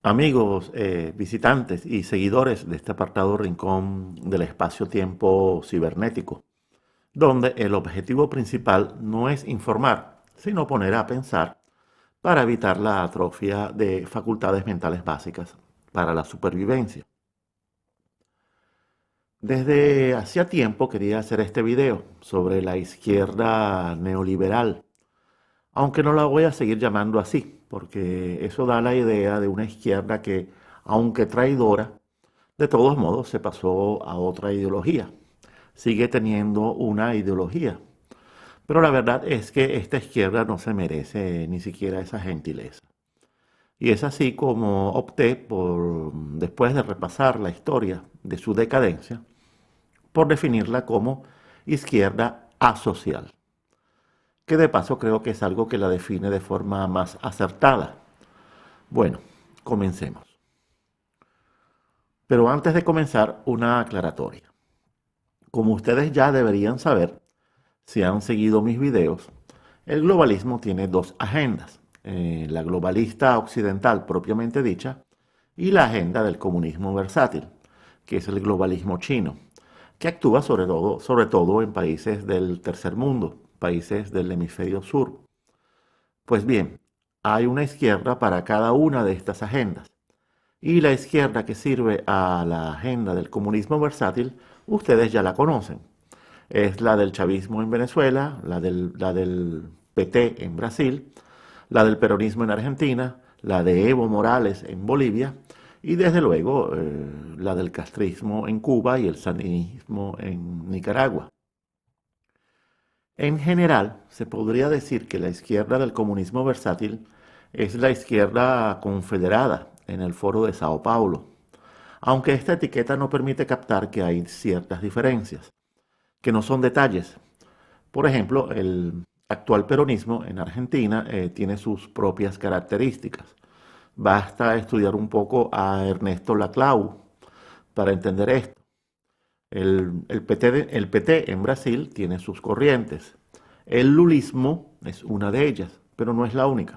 Amigos, visitantes y seguidores de este apartado rincón del espacio-tiempo cibernético, donde el objetivo principal no es informar, sino poner a pensar para evitar la atrofia de facultades mentales básicas para la supervivencia. Desde hacía tiempo quería hacer este video sobre la izquierda neoliberal, aunque no la voy a seguir llamando así, porque eso da la idea de una izquierda que, aunque traidora, de todos modos se pasó a otra ideología. Sigue teniendo una ideología. Pero la verdad es que esta izquierda no se merece ni siquiera esa gentileza. Y es así como opté por, después de repasar la historia de su decadencia, por definirla como izquierda asocial, que de paso creo que es algo que la define de forma más acertada. Bueno, comencemos. Pero antes de comenzar, una aclaratoria. Como ustedes ya deberían saber, si han seguido mis videos, el globalismo tiene dos agendas, la globalista occidental propiamente dicha y la agenda del comunismo versátil, que es el globalismo chino, que actúa sobre todo en países del tercer mundo, países del hemisferio sur. Pues bien, hay una izquierda para cada una de estas agendas. Y la izquierda que sirve a la agenda del comunismo versátil, ustedes ya la conocen. Es la del chavismo en Venezuela, la del PT en Brasil, la del peronismo en Argentina, la de Evo Morales en Bolivia y desde luego la del castrismo en Cuba y el sandinismo en Nicaragua. En general, se podría decir que la izquierda del comunismo versátil es la izquierda confederada en el foro de Sao Paulo, aunque esta etiqueta no permite captar que hay ciertas diferencias, que no son detalles. Por ejemplo, el actual peronismo en Argentina tiene sus propias características. Basta estudiar un poco a Ernesto Laclau para entender esto. El PT en Brasil tiene sus corrientes. El lulismo es una de ellas, pero no es la única.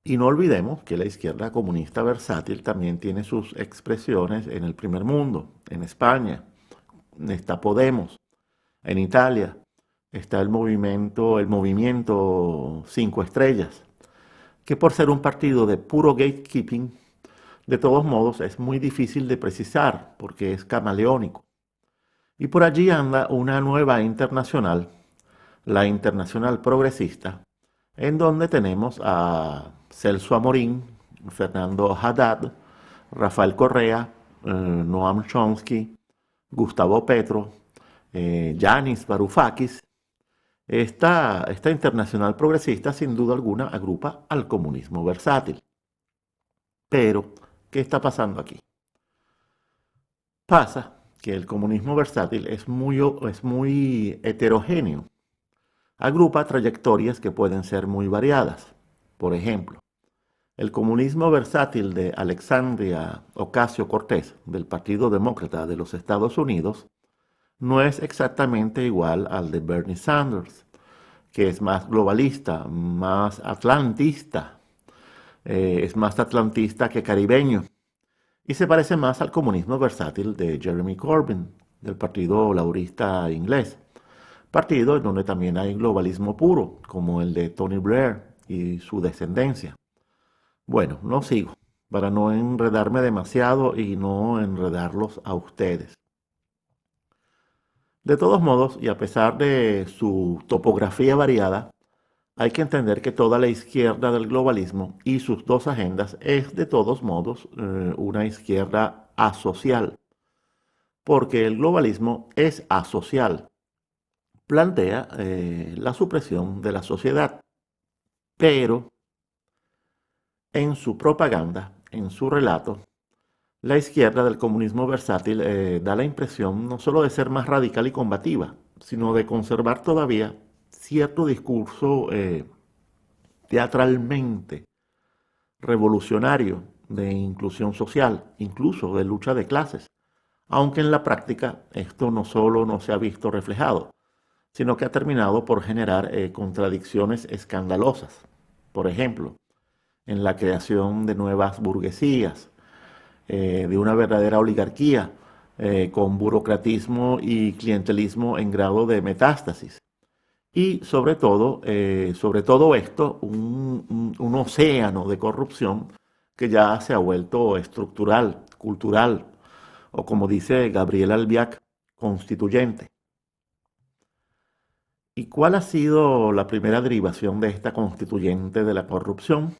Y no olvidemos que la izquierda comunista versátil también tiene sus expresiones en el primer mundo, en España. Está Podemos, en Italia está el movimiento Cinco Estrellas, que por ser un partido de puro gatekeeping, de todos modos es muy difícil de precisar porque es camaleónico. Y por allí anda una nueva internacional, la Internacional Progresista, en donde tenemos a Celso Amorín, Fernando Haddad, Rafael Correa, Noam Chomsky, Gustavo Petro, Yanis Varoufakis. Esta internacional progresista sin duda alguna agrupa al comunismo versátil. Pero, ¿qué está pasando aquí? Pasa que el comunismo versátil es muy heterogéneo. Agrupa trayectorias que pueden ser muy variadas. Por ejemplo, el comunismo versátil de Alexandria Ocasio-Cortez, del Partido Demócrata de los Estados Unidos, no es exactamente igual al de Bernie Sanders, que es más globalista, más atlantista, es más atlantista que caribeño, y se parece más al comunismo versátil de Jeremy Corbyn, del Partido Laborista inglés, partido en donde también hay globalismo puro, como el de Tony Blair y su descendencia. Bueno, no sigo, para no enredarme demasiado y no enredarlos a ustedes. De todos modos, y a pesar de su topografía variada, hay que entender que toda la izquierda del globalismo y sus dos agendas es de todos modos una izquierda asocial, porque el globalismo es asocial, plantea la supresión de la sociedad, pero en su propaganda, en su relato, la izquierda del comunismo versátil da la impresión no solo de ser más radical y combativa, sino de conservar todavía cierto discurso teatralmente revolucionario de inclusión social, incluso de lucha de clases, aunque en la práctica esto no solo no se ha visto reflejado, sino que ha terminado por generar contradicciones escandalosas. Por ejemplo, en la creación de nuevas burguesías, de una verdadera oligarquía, con burocratismo y clientelismo en grado de metástasis. Y sobre todo esto, un océano de corrupción que ya se ha vuelto estructural, cultural, o como dice Gabriel Albiac, constituyente. ¿Y cuál ha sido la primera derivación de esta constituyente de la corrupción?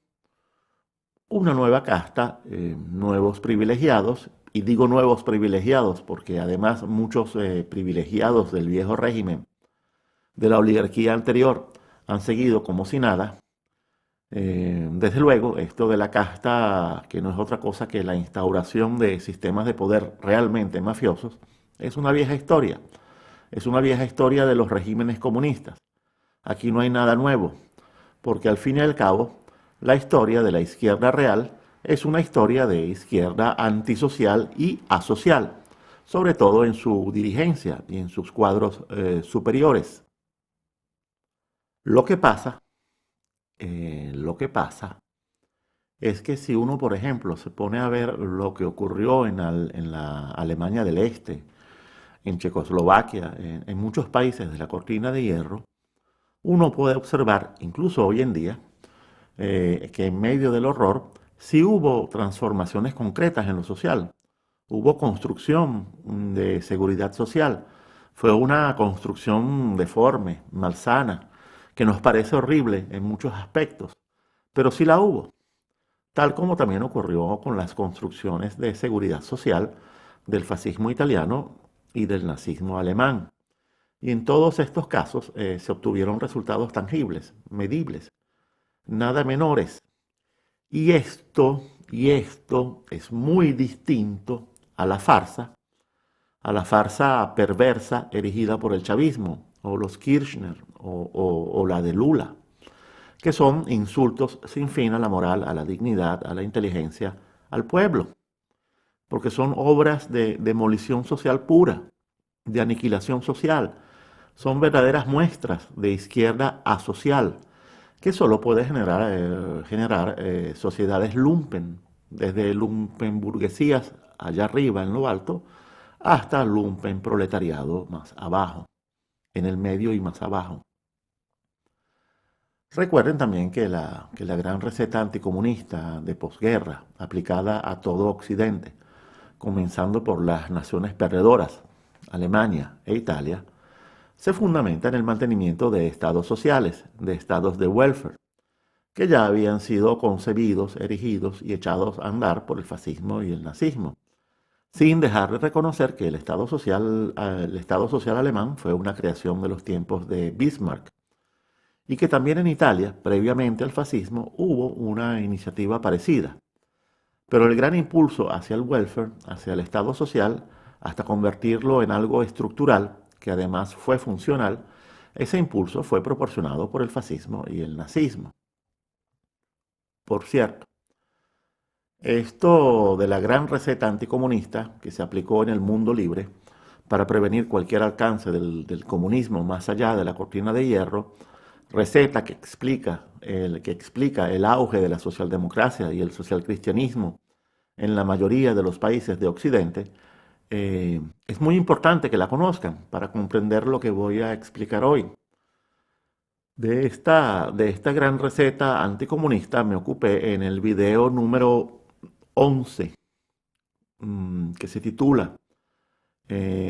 Una nueva casta, nuevos privilegiados, y digo nuevos privilegiados porque además muchos privilegiados del viejo régimen, de la oligarquía anterior, han seguido como si nada. Desde luego, esto de la casta, que no es otra cosa que la instauración de sistemas de poder realmente mafiosos, es una vieja historia. Es una vieja historia de los regímenes comunistas. Aquí no hay nada nuevo, porque al fin y al cabo, la historia de la izquierda real es una historia de izquierda antisocial y asocial, sobre todo en su dirigencia y en sus cuadros superiores. Lo que pasa, lo que pasa es que si uno, por ejemplo, se pone a ver lo que ocurrió en la Alemania del Este, en Checoslovaquia, en muchos países de la cortina de hierro, uno puede observar, incluso hoy en día, que en medio del horror sí hubo transformaciones concretas en lo social. Hubo construcción de seguridad social. Fue una construcción deforme, malsana, que nos parece horrible en muchos aspectos, pero sí la hubo. Tal como también ocurrió con las construcciones de seguridad social del fascismo italiano y del nazismo alemán. Y en todos estos casos se obtuvieron resultados tangibles, medibles, nada menores. Y esto es muy distinto a la farsa perversa erigida por el chavismo, o los Kirchner, o la de Lula, que son insultos sin fin a la moral, a la dignidad, a la inteligencia, al pueblo, porque son obras de demolición social pura, de aniquilación social, son verdaderas muestras de izquierda asocial, que solo puede generar sociedades lumpen, desde lumpen burguesías allá arriba en lo alto, hasta lumpen proletariado más abajo, en el medio y más abajo. Recuerden también que la gran receta anticomunista de posguerra, aplicada a todo Occidente, comenzando por las naciones perdedoras, Alemania e Italia, se fundamenta en el mantenimiento de estados sociales, de estados de welfare, que ya habían sido concebidos, erigidos y echados a andar por el fascismo y el nazismo, sin dejar de reconocer que el estado social alemán fue una creación de los tiempos de Bismarck, y que también en Italia, previamente al fascismo, hubo una iniciativa parecida. Pero el gran impulso hacia el welfare, hacia el estado social, hasta convertirlo en algo estructural, que además fue funcional, ese impulso fue proporcionado por el fascismo y el nazismo. Por cierto, esto de la gran receta anticomunista que se aplicó en el mundo libre para prevenir cualquier alcance del comunismo más allá de la cortina de hierro, receta que explica el auge de la socialdemocracia y el socialcristianismo en la mayoría de los países de Occidente, es muy importante que la conozcan para comprender lo que voy a explicar hoy. De esta gran receta anticomunista me ocupé en el video número 11, que se titula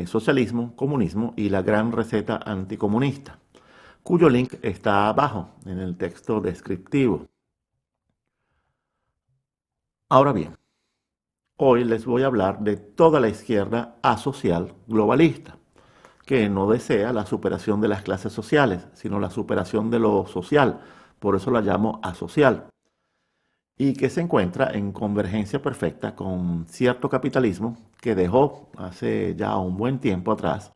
Socialismo, Comunismo y la gran receta anticomunista, cuyo link está abajo en el texto descriptivo. Ahora bien, hoy les voy a hablar de toda la izquierda asocial globalista, que no desea la superación de las clases sociales, sino la superación de lo social, por eso la llamo asocial, y que se encuentra en convergencia perfecta con cierto capitalismo que dejó hace ya un buen tiempo atrás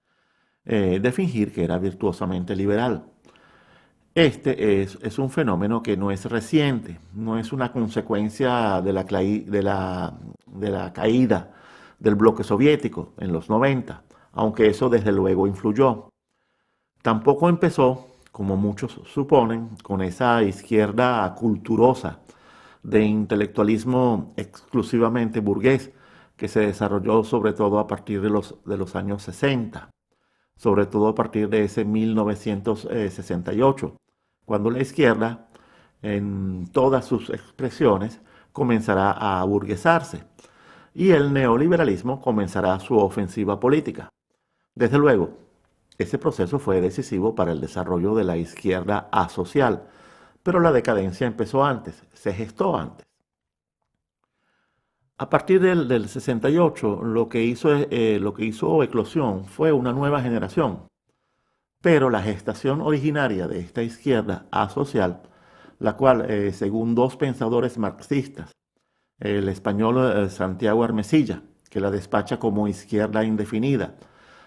de fingir que era virtuosamente liberal. Es un fenómeno que no es reciente, no es una consecuencia de la caída del bloque soviético en los 90, aunque eso desde luego influyó. Tampoco empezó, como muchos suponen, con esa izquierda culturosa de intelectualismo exclusivamente burgués que se desarrolló sobre todo a partir de los años 60, sobre todo a partir de ese 1968, cuando la izquierda, en todas sus expresiones, comenzará a aburguesarse y el neoliberalismo comenzará su ofensiva política. Desde luego, ese proceso fue decisivo para el desarrollo de la izquierda asocial, pero la decadencia empezó antes, se gestó antes. A partir del 68, lo que hizo eclosión fue una nueva generación, pero la gestación originaria de esta izquierda asocial, la cual, según dos pensadores marxistas, el español Santiago Armesilla, que la despacha como izquierda indefinida,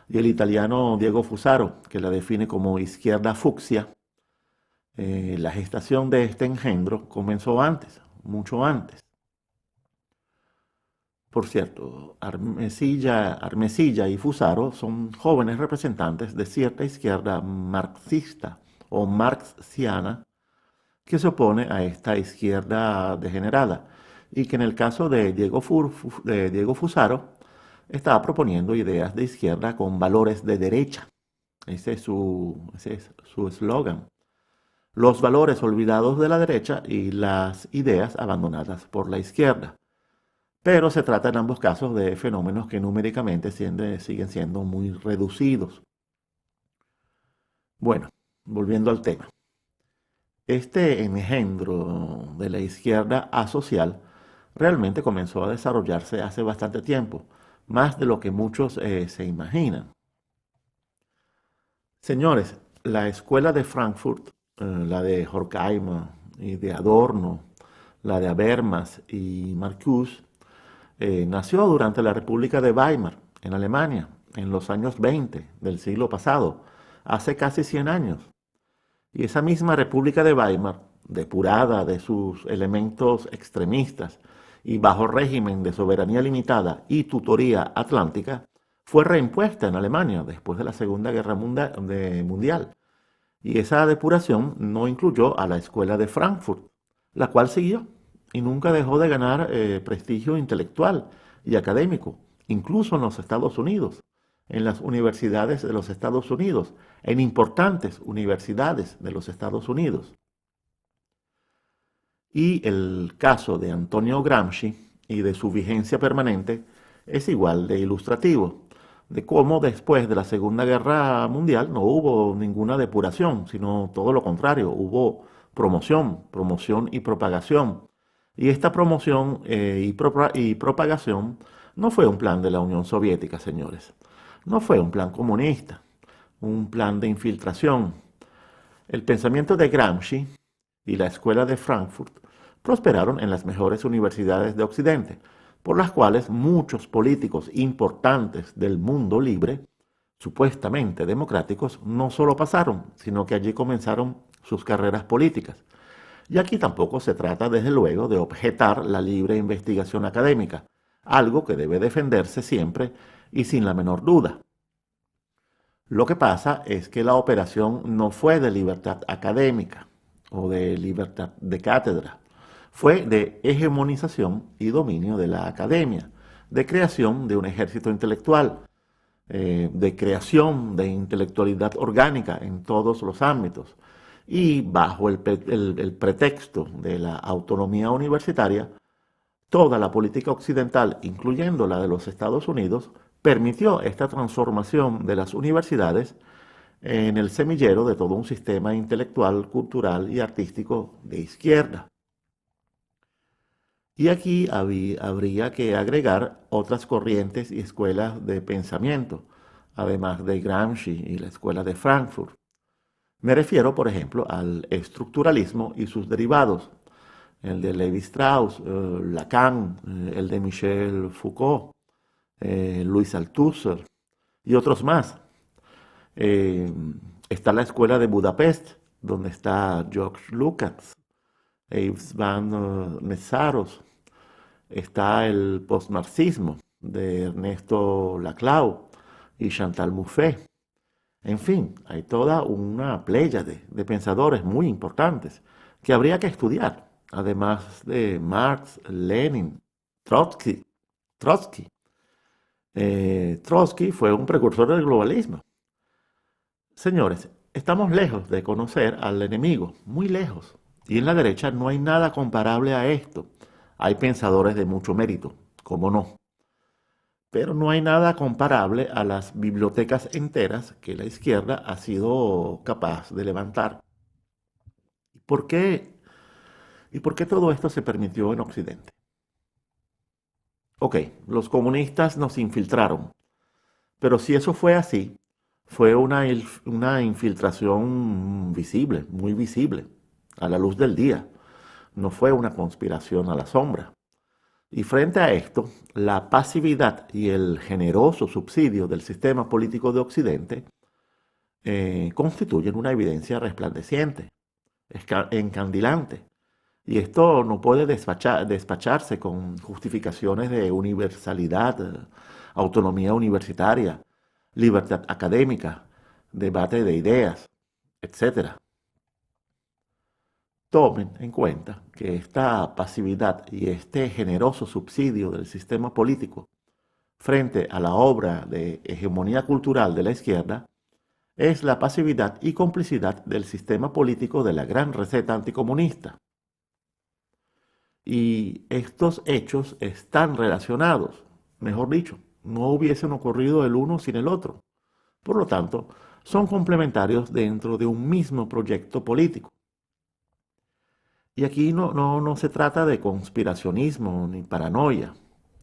y el italiano Diego Fusaro, que la define como izquierda fucsia, la gestación de este engendro comenzó antes, mucho antes. Por cierto, Armesilla y Fusaro son jóvenes representantes de cierta izquierda marxista o marxiana que se opone a esta izquierda degenerada y que en el caso de Diego Fusaro estaba proponiendo ideas de izquierda con valores de derecha. Ese es su eslogan. Los valores olvidados de la derecha y las ideas abandonadas por la izquierda. Pero se trata en ambos casos de fenómenos que numéricamente siguen siendo muy reducidos. Bueno, volviendo al tema. Este engendro de la izquierda asocial realmente comenzó a desarrollarse hace bastante tiempo, más de lo que muchos se imaginan. Señores, la escuela de Frankfurt, la de Horkheimer y de Adorno, la de Habermas y Marcuse, nació durante la República de Weimar, en Alemania, en los años 20 del siglo pasado, hace casi 100 años. Y esa misma República de Weimar, depurada de sus elementos extremistas y bajo régimen de soberanía limitada y tutoría atlántica, fue reimpuesta en Alemania después de la Segunda Guerra Mundial. Y esa depuración no incluyó a la Escuela de Frankfurt, la cual siguió y nunca dejó de ganar prestigio intelectual y académico, incluso en los Estados Unidos, en las universidades de los Estados Unidos, en importantes universidades de los Estados Unidos. Y el caso de Antonio Gramsci y de su vigencia permanente es igual de ilustrativo, de cómo después de la Segunda Guerra Mundial no hubo ninguna depuración, sino todo lo contrario, hubo promoción y propagación. Y esta promoción y propagación no fue un plan de la Unión Soviética, señores. No fue un plan comunista, un plan de infiltración. El pensamiento de Gramsci y la escuela de Frankfurt prosperaron en las mejores universidades de Occidente, por las cuales muchos políticos importantes del mundo libre, supuestamente democráticos, no solo pasaron, sino que allí comenzaron sus carreras políticas. Y aquí tampoco se trata, desde luego, de objetar la libre investigación académica, algo que debe defenderse siempre y sin la menor duda. Lo que pasa es que la operación no fue de libertad académica o de libertad de cátedra, fue de hegemonización y dominio de la academia, de creación de un ejército intelectual, de creación de intelectualidad orgánica en todos los ámbitos. Y bajo el pretexto de la autonomía universitaria, toda la política occidental, incluyendo la de los Estados Unidos, permitió esta transformación de las universidades en el semillero de todo un sistema intelectual, cultural y artístico de izquierda. Y aquí habría que agregar otras corrientes y escuelas de pensamiento, además de Gramsci y la escuela de Frankfurt. Me refiero, por ejemplo, al estructuralismo y sus derivados, el de Levi Strauss, Lacan, el de Michel Foucault, Louis Althusser y otros más. Está la escuela de Budapest, donde está George Lukács, Yves van Meszaros. Está el postmarxismo de Ernesto Laclau y Chantal Mouffe. En fin, hay toda una pléyade de pensadores muy importantes que habría que estudiar además de Marx, Lenin, Trotsky. Trotsky. Trotsky fue un precursor del globalismo. Señores, estamos lejos de conocer al enemigo, muy lejos. Y en la derecha no hay nada comparable a esto. Hay pensadores de mucho mérito, cómo no. Pero no hay nada comparable a las bibliotecas enteras que la izquierda ha sido capaz de levantar. ¿Por qué? ¿Y por qué todo esto se permitió en Occidente? Ok, los comunistas nos infiltraron, pero si eso fue así, fue una infiltración visible, muy visible, a la luz del día. No fue una conspiración a la sombra. Y frente a esto, la pasividad y el generoso subsidio del sistema político de Occidente constituyen una evidencia resplandeciente, encandilante. Y esto no puede despacharse con justificaciones de universalidad, autonomía universitaria, libertad académica, debate de ideas, etcétera. Tomen en cuenta que esta pasividad y este generoso subsidio del sistema político frente a la obra de hegemonía cultural de la izquierda es la pasividad y complicidad del sistema político de la gran receta anticomunista. Y estos hechos están relacionados, mejor dicho, no hubiesen ocurrido el uno sin el otro. Por lo tanto, son complementarios dentro de un mismo proyecto político. Y aquí no se trata de conspiracionismo ni paranoia.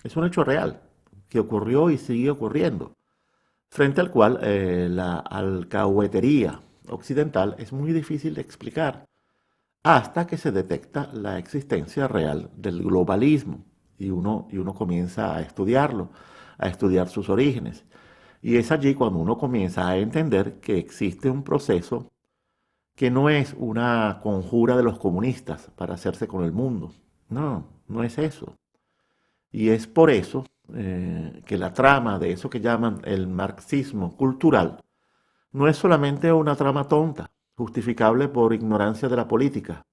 Es un hecho real que ocurrió y sigue ocurriendo, frente al cual la alcahuetería occidental es muy difícil de explicar hasta que se detecta la existencia real del globalismo y uno comienza a estudiarlo, a estudiar sus orígenes. Y es allí cuando uno comienza a entender que existe un proceso que no es una conjura de los comunistas para hacerse con el mundo. No, no es eso. Y es por eso que la trama de eso que llaman el marxismo cultural no es solamente una trama tonta, justificable por ignorancia de la política.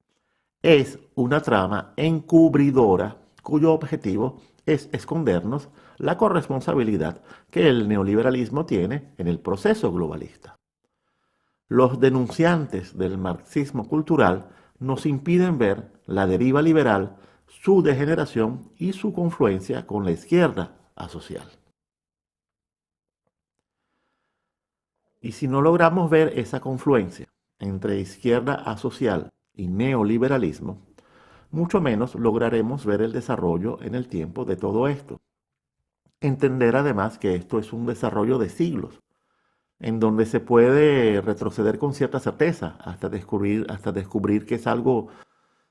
Es una trama encubridora cuyo objetivo es escondernos la corresponsabilidad que el neoliberalismo tiene en el proceso globalista. Los denunciantes del marxismo cultural nos impiden ver la deriva liberal, su degeneración y su confluencia con la izquierda asocial. Y si no logramos ver esa confluencia entre izquierda asocial y neoliberalismo, mucho menos lograremos ver el desarrollo en el tiempo de todo esto. Entender además que esto es un desarrollo de siglos, en donde se puede retroceder con cierta certeza hasta descubrir que es algo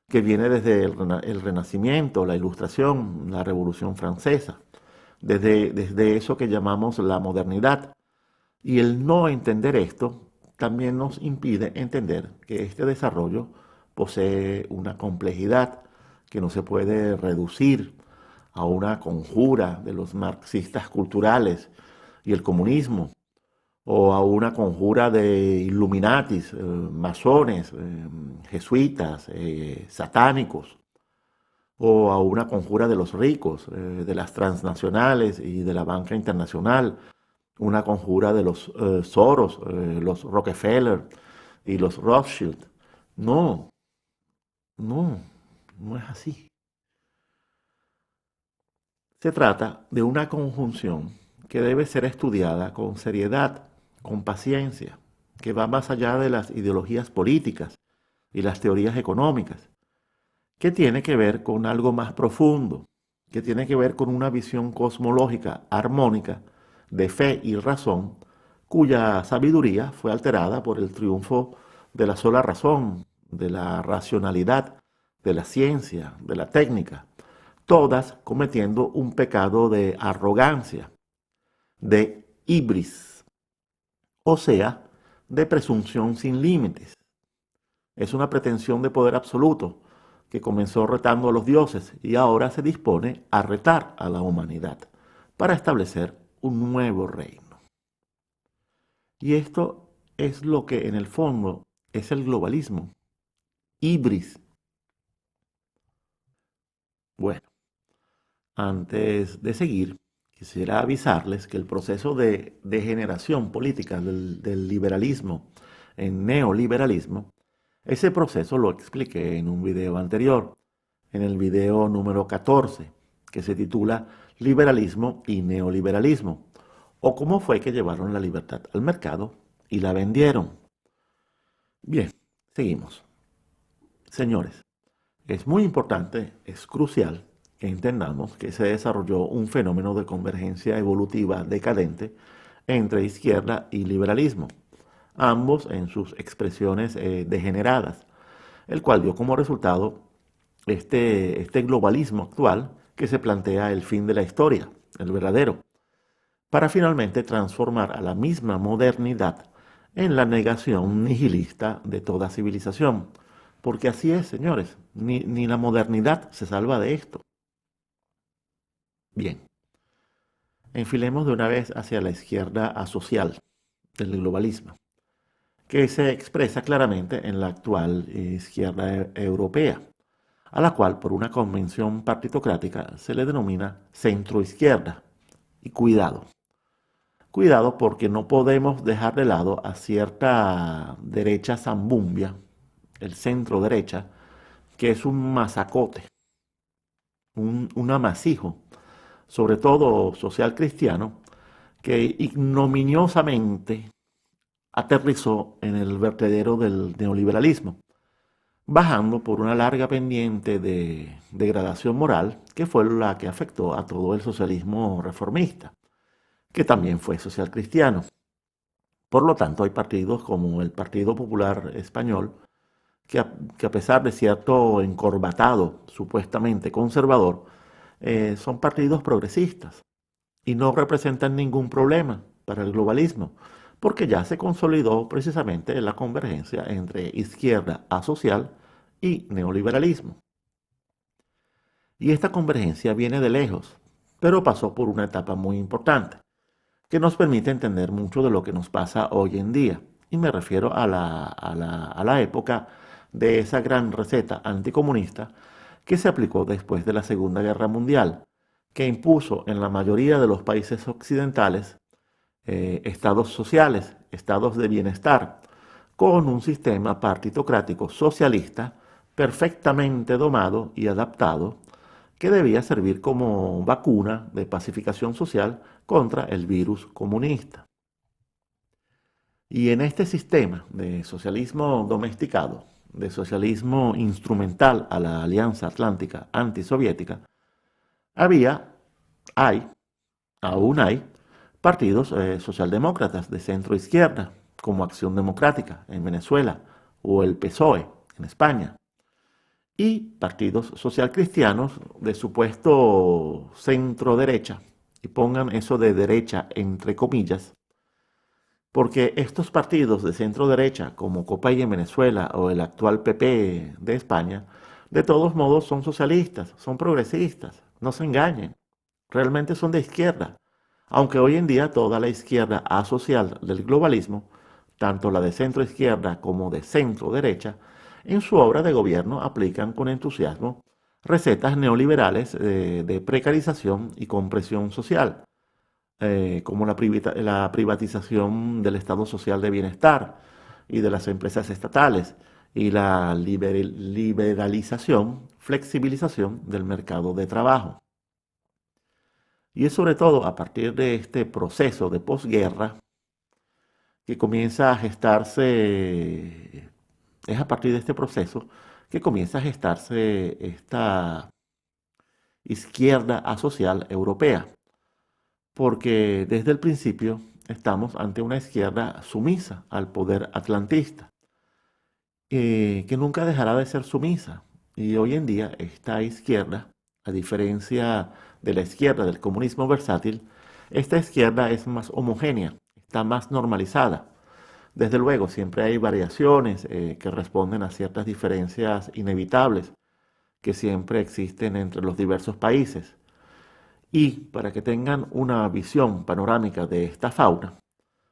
que viene desde el Renacimiento, la Ilustración, la Revolución Francesa, desde eso que llamamos la modernidad. Y el no entender esto también nos impide entender que este desarrollo posee una complejidad que no se puede reducir a una conjura de los marxistas culturales y el comunismo, o a una conjura de Illuminatis, masones, jesuitas, satánicos, o a una conjura de los ricos, de las transnacionales y de la banca internacional, una conjura de los Soros, los Rockefeller y los Rothschild. No, no, no es así. Se trata de una conjunción que debe ser estudiada con seriedad, con paciencia, que va más allá de las ideologías políticas y las teorías económicas, que tiene que ver con algo más profundo, que tiene que ver con una visión cosmológica armónica de fe y razón, cuya sabiduría fue alterada por el triunfo de la sola razón, de la racionalidad, de la ciencia, de la técnica, todas cometiendo un pecado de arrogancia, de ibris, o sea, de presunción sin límites. Es una pretensión de poder absoluto que comenzó retando a los dioses y ahora se dispone a retar a la humanidad para establecer un nuevo reino. Y esto es lo que en el fondo es el globalismo, ibris. Bueno, antes de seguir, quisiera avisarles que el proceso de degeneración política del liberalismo en neoliberalismo, ese proceso lo expliqué en un video anterior, en el video número 14, que se titula Liberalismo y Neoliberalismo, o cómo fue que llevaron la libertad al mercado y la vendieron. Bien, seguimos. Señores, es muy importante, es crucial que entendamos que se desarrolló un fenómeno de convergencia evolutiva decadente entre izquierda y liberalismo, ambos en sus expresiones degeneradas, el cual dio como resultado este globalismo actual que se plantea el fin de la historia, el verdadero, para finalmente transformar a la misma modernidad en la negación nihilista de toda civilización. Porque así es, señores, ni la modernidad se salva de esto. Bien, enfilemos de una vez hacia la izquierda asocial del globalismo, que se expresa claramente en la actual izquierda europea, a la cual por una convención partitocrática se le denomina centroizquierda. Y cuidado, cuidado porque no podemos dejar de lado a cierta derecha zambumbia, el centro derecha, que es un masacote, un amasijo, sobre todo social cristiano, que ignominiosamente aterrizó en el vertedero del neoliberalismo, bajando por una larga pendiente de degradación moral que fue la que afectó a todo el socialismo reformista, que también fue social cristiano. Por lo tanto, hay partidos como el Partido Popular Español, que a pesar de cierto encorbatado, supuestamente conservador, son partidos progresistas y no representan ningún problema para el globalismo, porque ya se consolidó precisamente la convergencia entre izquierda asocial y neoliberalismo. Y esta convergencia viene de lejos, pero pasó por una etapa muy importante, que nos permite entender mucho de lo que nos pasa hoy en día. Y me refiero a la época de esa gran receta anticomunista que se aplicó después de la Segunda Guerra Mundial, que impuso en la mayoría de los países occidentales estados sociales, estados de bienestar, con un sistema partitocrático socialista perfectamente domado y adaptado que debía servir como vacuna de pacificación social contra el virus comunista. Y en este sistema de socialismo domesticado, de socialismo instrumental a la Alianza Atlántica antisoviética, había, hay, aún hay, partidos socialdemócratas de centro izquierda, como Acción Democrática en Venezuela o el PSOE en España, y partidos socialcristianos de supuesto centro derecha, y pongan eso de derecha entre comillas, porque estos partidos de centro derecha, como Copay en Venezuela o el actual PP de España, de todos modos son socialistas, son progresistas, no se engañen, realmente son de izquierda, aunque hoy en día toda la izquierda asocial del globalismo, tanto la de centro izquierda como de centro derecha, en su obra de gobierno aplican con entusiasmo recetas neoliberales de precarización y compresión social, como la privatización del Estado Social de Bienestar y de las empresas estatales y la liberalización, flexibilización del mercado de trabajo. Y es sobre todo a partir de este proceso de posguerra que comienza a gestarse, es a partir de este proceso que comienza a gestarse esta izquierda asocial europea, porque desde el principio estamos ante una izquierda sumisa al poder atlantista, que nunca dejará de ser sumisa. Y hoy en día esta izquierda, a diferencia de la izquierda del comunismo versátil, esta izquierda es más homogénea, está más normalizada. Desde luego, siempre hay variaciones que responden a ciertas diferencias inevitables que siempre existen entre los diversos países. Y para que tengan una visión panorámica de esta fauna,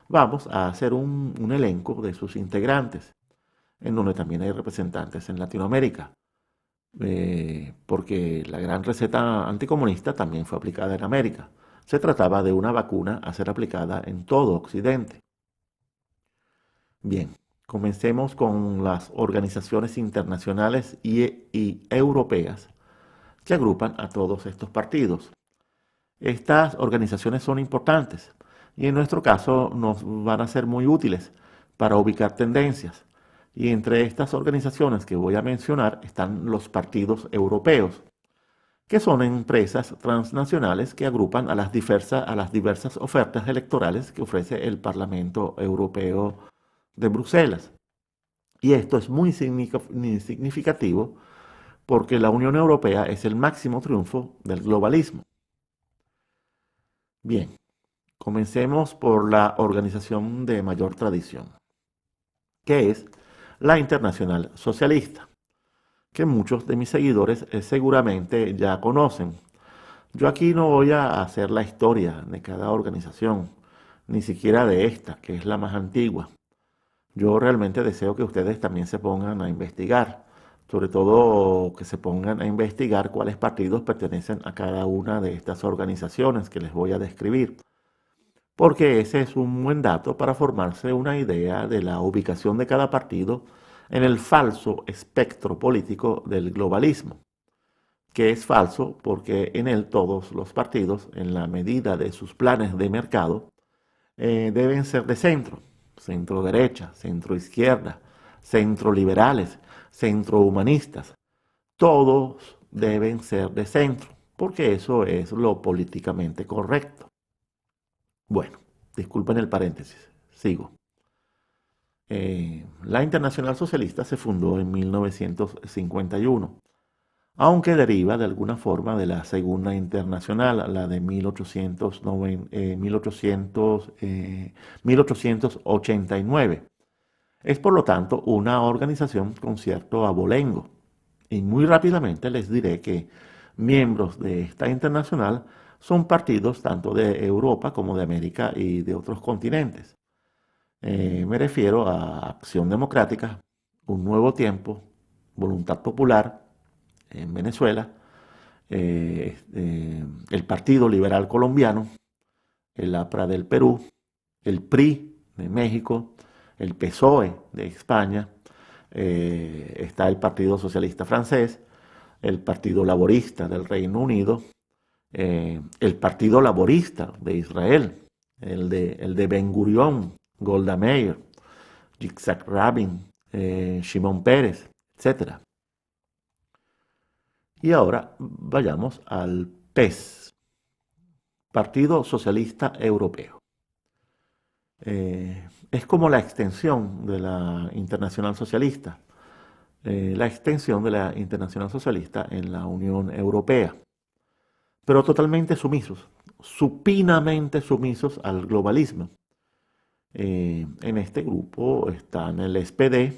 vamos a hacer un elenco de sus integrantes, en donde también hay representantes en Latinoamérica. porque la gran receta anticomunista también fue aplicada en América. Se trataba de una vacuna a ser aplicada en todo Occidente. Bien, comencemos con las organizaciones internacionales y europeas que agrupan a todos estos partidos. Estas organizaciones son importantes y en nuestro caso nos van a ser muy útiles para ubicar tendencias. Y entre estas organizaciones que voy a mencionar están los partidos europeos, que son empresas transnacionales que agrupan a a las diversas ofertas electorales que ofrece el Parlamento Europeo de Bruselas. Y esto es muy significativo porque la Unión Europea es el máximo triunfo del globalismo. Bien, comencemos por la organización de mayor tradición, que es la Internacional Socialista, que muchos de mis seguidores seguramente ya conocen. Yo aquí no voy a hacer la historia de cada organización, ni siquiera de esta, que es la más antigua. Yo realmente deseo que ustedes también se pongan a investigar, sobre todo que se pongan a investigar cuáles partidos pertenecen a cada una de estas organizaciones que les voy a describir, porque ese es un buen dato para formarse una idea de la ubicación de cada partido en el falso espectro político del globalismo, que es falso porque en él todos los partidos, en la medida de sus planes de mercado, deben ser de centro, centro derecha, centro izquierda, centro liberales, centro humanistas. Todos deben ser de centro, porque eso es lo políticamente correcto. Bueno, disculpen el paréntesis, sigo. La Internacional Socialista se fundó en 1951, aunque deriva de alguna forma de la Segunda Internacional, la de 1889. Es por lo tanto una organización con cierto abolengo. Y muy rápidamente les diré que miembros de esta internacional son partidos tanto de Europa como de América y de otros continentes. Me refiero a Acción Democrática, Un Nuevo Tiempo, Voluntad Popular en Venezuela, el Partido Liberal Colombiano, el APRA del Perú, el PRI de México, el PSOE de España, está el Partido Socialista Francés, el Partido Laborista del Reino Unido, el Partido Laborista de Israel, el de Ben Gurión, Golda Meir, Yitzhak Rabin, Shimon Peres, etc. Y ahora vayamos al PES, Partido Socialista Europeo. Es como la extensión de la Internacional Socialista, la extensión de la Internacional Socialista en la Unión Europea, pero totalmente sumisos, supinamente sumisos al globalismo. En este grupo están el SPD,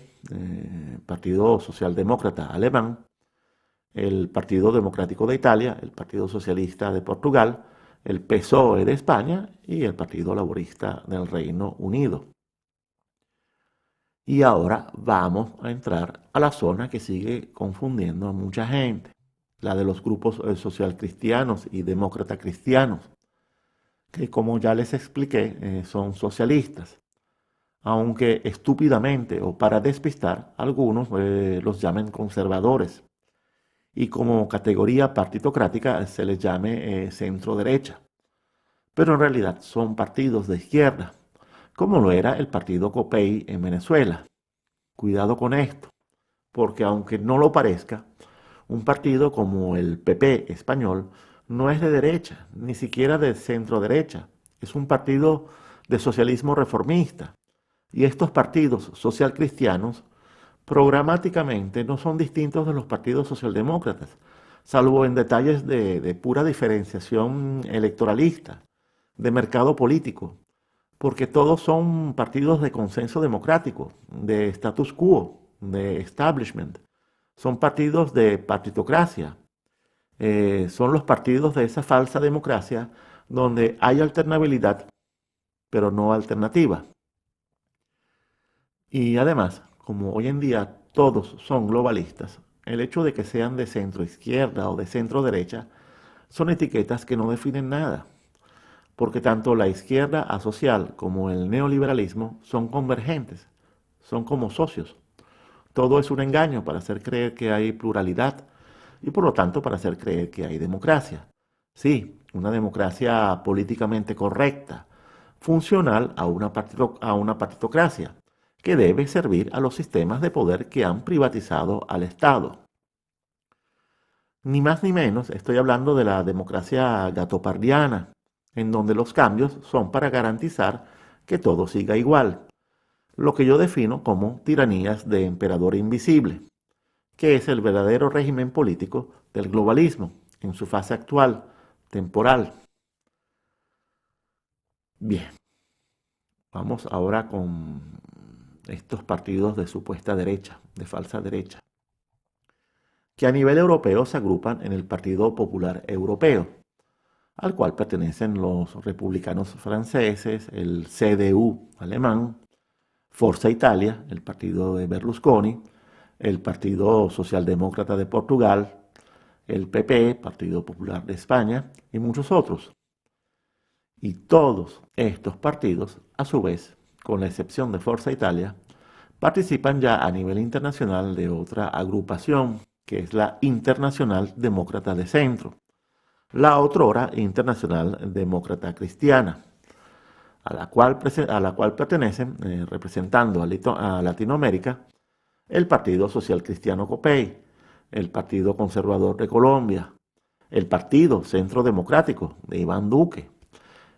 Partido Socialdemócrata Alemán, el Partido Democrático de Italia, el Partido Socialista de Portugal, el PSOE de España y el Partido Laborista del Reino Unido. Y ahora vamos a entrar a la zona que sigue confundiendo a mucha gente, la de los grupos social cristianos y demócrata cristianos, que como ya les expliqué, son socialistas, aunque estúpidamente o para despistar, algunos los llamen conservadores, y como categoría partitocrática se les llame centro derecha, pero en realidad son partidos de izquierda, como lo era el partido COPEI en Venezuela. Cuidado con esto, porque aunque no lo parezca, un partido como el PP español no es de derecha, ni siquiera de centro derecha, es un partido de socialismo reformista. Y estos partidos social cristianos programáticamente no son distintos de los partidos socialdemócratas, salvo en detalles de pura diferenciación electoralista, de mercado político, porque todos son partidos de consenso democrático, de status quo, de establishment, son partidos de partitocracia, son los partidos de esa falsa democracia donde hay alternabilidad, pero no alternativa. Y además, como hoy en día todos son globalistas, el hecho de que sean de centro izquierda o de centro derecha son etiquetas que no definen nada, porque tanto la izquierda asocial como el neoliberalismo son convergentes, son como socios. Todo es un engaño para hacer creer que hay pluralidad y por lo tanto para hacer creer que hay democracia. Sí, una democracia políticamente correcta, funcional a una partitocracia, que debe servir a los sistemas de poder que han privatizado al Estado. Ni más ni menos estoy hablando de la democracia gatopardiana, en donde los cambios son para garantizar que todo siga igual, lo que yo defino como tiranías de emperador invisible, que es el verdadero régimen político del globalismo en su fase actual, temporal. Bien, vamos ahora con estos partidos de supuesta derecha, de falsa derecha, que a nivel europeo se agrupan en el Partido Popular Europeo, al cual pertenecen los republicanos franceses, el CDU alemán, Forza Italia, el partido de Berlusconi, el Partido Socialdemócrata de Portugal, el PP, Partido Popular de España, y muchos otros. Y todos estos partidos, a su vez, con la excepción de Forza Italia, participan ya a nivel internacional de otra agrupación, que es la Internacional Demócrata de Centro, la otrora Internacional Demócrata Cristiana, a la cual pertenecen, representando a Latinoamérica, el Partido Social Cristiano COPEI, el Partido Conservador de Colombia, el Partido Centro Democrático de Iván Duque,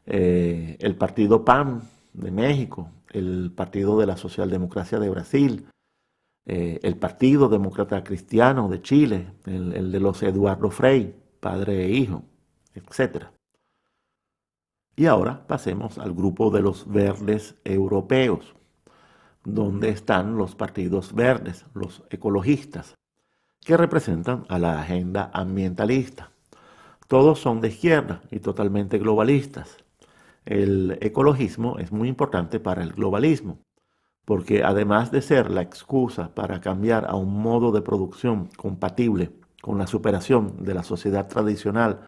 el Partido PAN de México, el Partido de la Socialdemocracia de Brasil, el Partido Demócrata Cristiano de Chile, el de los Eduardo Frei, padre e hijo, etc. Y ahora pasemos al grupo de los verdes europeos, donde están los partidos verdes, los ecologistas, que representan a la agenda ambientalista. Todos son de izquierda y totalmente globalistas. El ecologismo es muy importante para el globalismo, porque además de ser la excusa para cambiar a un modo de producción compatible con la superación de la sociedad tradicional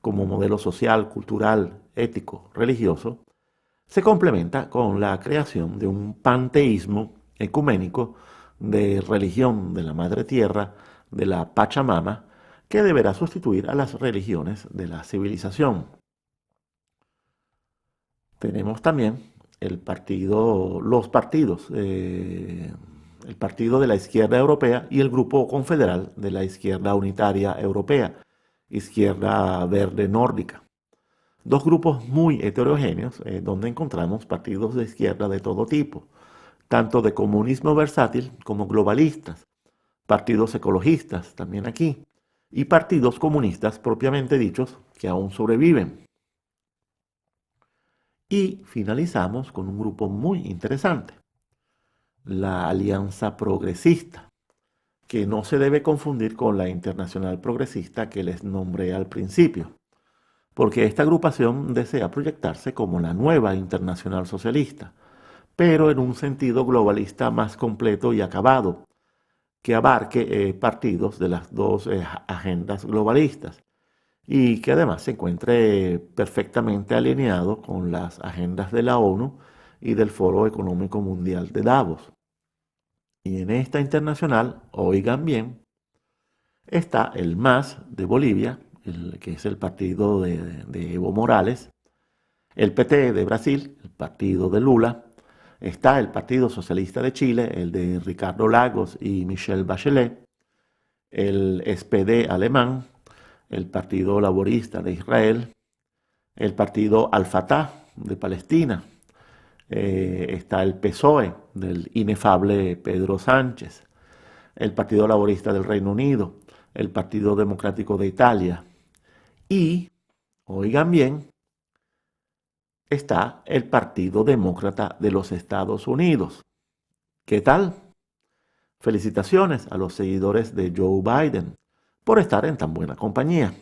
como modelo social, cultural, ético, religioso, se complementa con la creación de un panteísmo ecuménico de religión de la Madre Tierra, de la Pachamama, que deberá sustituir a las religiones de la civilización. Tenemos también el Partido de la Izquierda Europea y el Grupo Confederal de la Izquierda Unitaria Europea, Izquierda Verde Nórdica. Dos grupos muy heterogéneos donde encontramos partidos de izquierda de todo tipo, tanto de comunismo versátil como globalistas, partidos ecologistas también aquí, y partidos comunistas propiamente dichos que aún sobreviven. Y finalizamos con un grupo muy interesante, la Alianza Progresista, que no se debe confundir con la Internacional Progresista que les nombré al principio, porque esta agrupación desea proyectarse como la nueva Internacional Socialista, pero en un sentido globalista más completo y acabado, que abarque partidos de las dos agendas globalistas y que además se encuentre perfectamente alineado con las agendas de la ONU y del Foro Económico Mundial de Davos. Y en esta internacional, oigan bien, está el MAS de Bolivia, que es el partido de Evo Morales, el PT de Brasil, el partido de Lula, está el Partido Socialista de Chile, el de Ricardo Lagos y Michelle Bachelet, el SPD alemán, el Partido Laborista de Israel, el Partido Al-Fatah de Palestina, está el PSOE del inefable Pedro Sánchez, el Partido Laborista del Reino Unido, el Partido Democrático de Italia y, oigan bien, está el Partido Demócrata de los Estados Unidos. ¿Qué tal? Felicitaciones a los seguidores de Joe Biden por estar en tan buena compañía.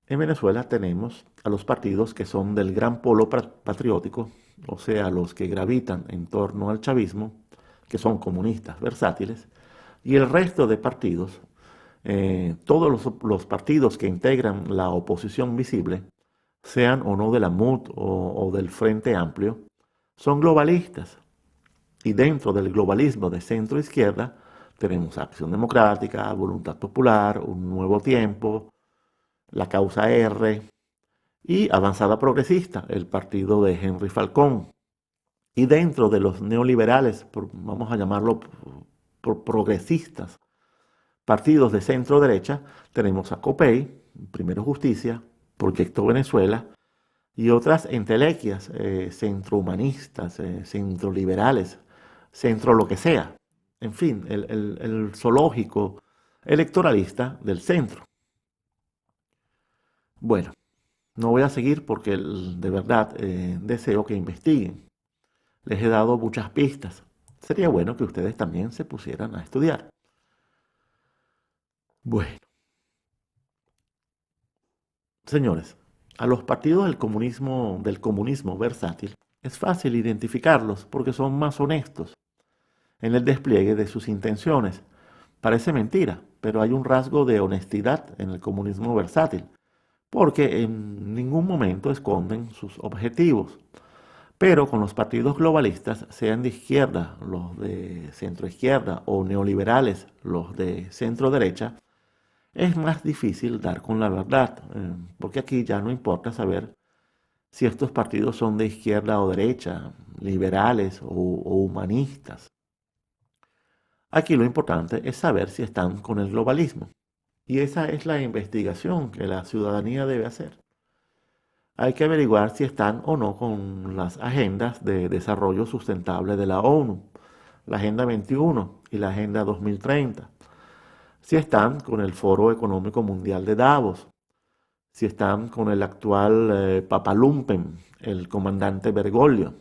En Venezuela tenemos a los partidos que son del gran polo patriótico, o sea, los que gravitan en torno al chavismo, que son comunistas versátiles, y el resto de partidos, todos partidos que integran la oposición visible, sean o no de la MUD o del Frente Amplio, son globalistas. Y dentro del globalismo de centro-izquierda tenemos Acción Democrática, Voluntad Popular, Un Nuevo Tiempo, la Causa R y Avanzada Progresista, el partido de Henry Falcón. Y dentro de los neoliberales, vamos a llamarlo por progresistas, partidos de centro-derecha, tenemos a COPEI, Primero Justicia, Proyecto Venezuela y otras entelequias, centrohumanistas, centroliberales, centro lo que sea. En fin, el zoológico electoralista del centro. Bueno, no voy a seguir porque de verdad deseo que investiguen. Les he dado muchas pistas. Sería bueno que ustedes también se pusieran a estudiar. Bueno, señores, a los partidos del comunismo versátil es fácil identificarlos porque son más honestos en el despliegue de sus intenciones. Parece mentira, pero hay un rasgo de honestidad en el comunismo versátil, porque en ningún momento esconden sus objetivos. Pero con los partidos globalistas, sean de izquierda, los de centro izquierda, o neoliberales, los de centro derecha, es más difícil dar con la verdad, porque aquí ya no importa saber si estos partidos son de izquierda o derecha, liberales o humanistas. Aquí lo importante es saber si están con el globalismo. Y esa es la investigación que la ciudadanía debe hacer. Hay que averiguar si están o no con las agendas de desarrollo sustentable de la ONU, la Agenda 21 y la Agenda 2030. Si están con el Foro Económico Mundial de Davos, si están con el actual Papalumpen, el comandante Bergoglio.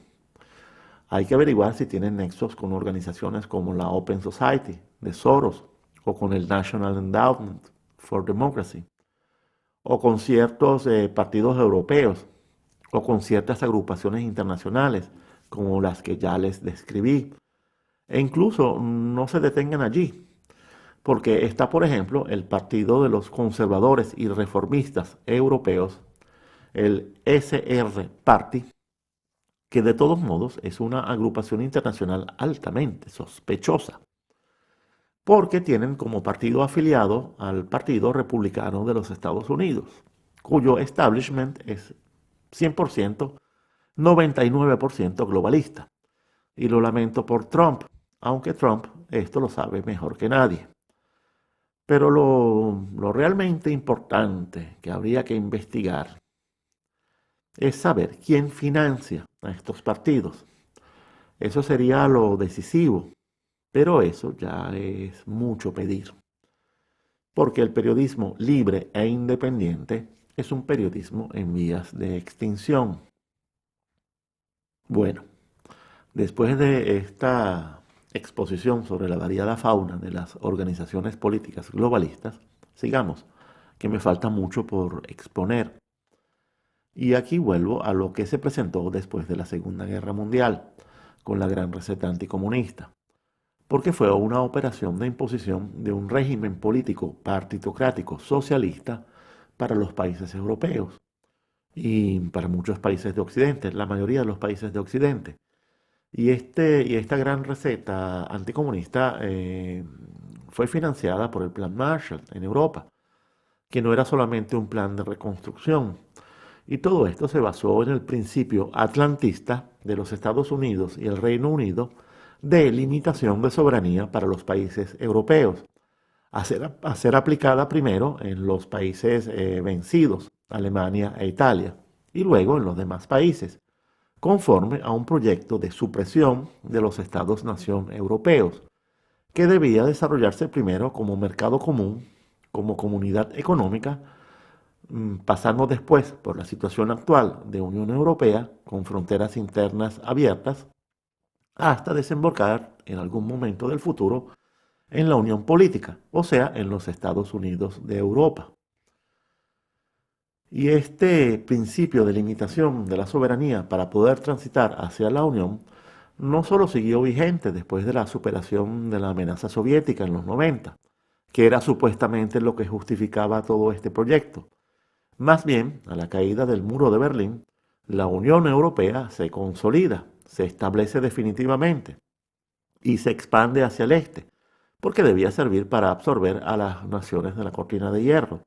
Hay que averiguar si tienen nexos con organizaciones como la Open Society de Soros o con el National Endowment for Democracy o con ciertos partidos europeos o con ciertas agrupaciones internacionales como las que ya les describí. E incluso no se detengan allí, porque está, por ejemplo, el Partido de los Conservadores y Reformistas Europeos, el SR Party, que de todos modos es una agrupación internacional altamente sospechosa, porque tienen como partido afiliado al Partido Republicano de los Estados Unidos, cuyo establishment es 100%, 99% globalista. Y lo lamento por Trump, aunque Trump esto lo sabe mejor que nadie. Pero lo realmente importante que habría que investigar es saber quién financia a estos partidos. Eso sería lo decisivo, pero eso ya es mucho pedir, porque el periodismo libre e independiente es un periodismo en vías de extinción. Bueno, después de esta exposición sobre la variada fauna de las organizaciones políticas globalistas, sigamos, que me falta mucho por exponer. Y aquí vuelvo a lo que se presentó después de la Segunda Guerra Mundial, con la Gran Receta Anticomunista, porque fue una operación de imposición de un régimen político partitocrático socialista para los países europeos y para muchos países de Occidente, la mayoría de los países de Occidente. Y esta gran receta anticomunista fue financiada por el Plan Marshall en Europa, que no era solamente un plan de reconstrucción. Y todo esto se basó en el principio atlantista de los Estados Unidos y el Reino Unido de limitación de soberanía para los países europeos, a ser aplicada primero en los países vencidos, Alemania e Italia, y luego en los demás países, conforme a un proyecto de supresión de los estados-nación europeos, que debía desarrollarse primero como mercado común, como comunidad económica, pasando después por la situación actual de Unión Europea, con fronteras internas abiertas, hasta desembocar en algún momento del futuro en la Unión Política, o sea, en los Estados Unidos de Europa. Y este principio de limitación de la soberanía para poder transitar hacia la Unión no solo siguió vigente después de la superación de la amenaza soviética en los 90, que era supuestamente lo que justificaba todo este proyecto. Más bien, a la caída del muro de Berlín, la Unión Europea se consolida, se establece definitivamente y se expande hacia el este, porque debía servir para absorber a las naciones de la cortina de hierro.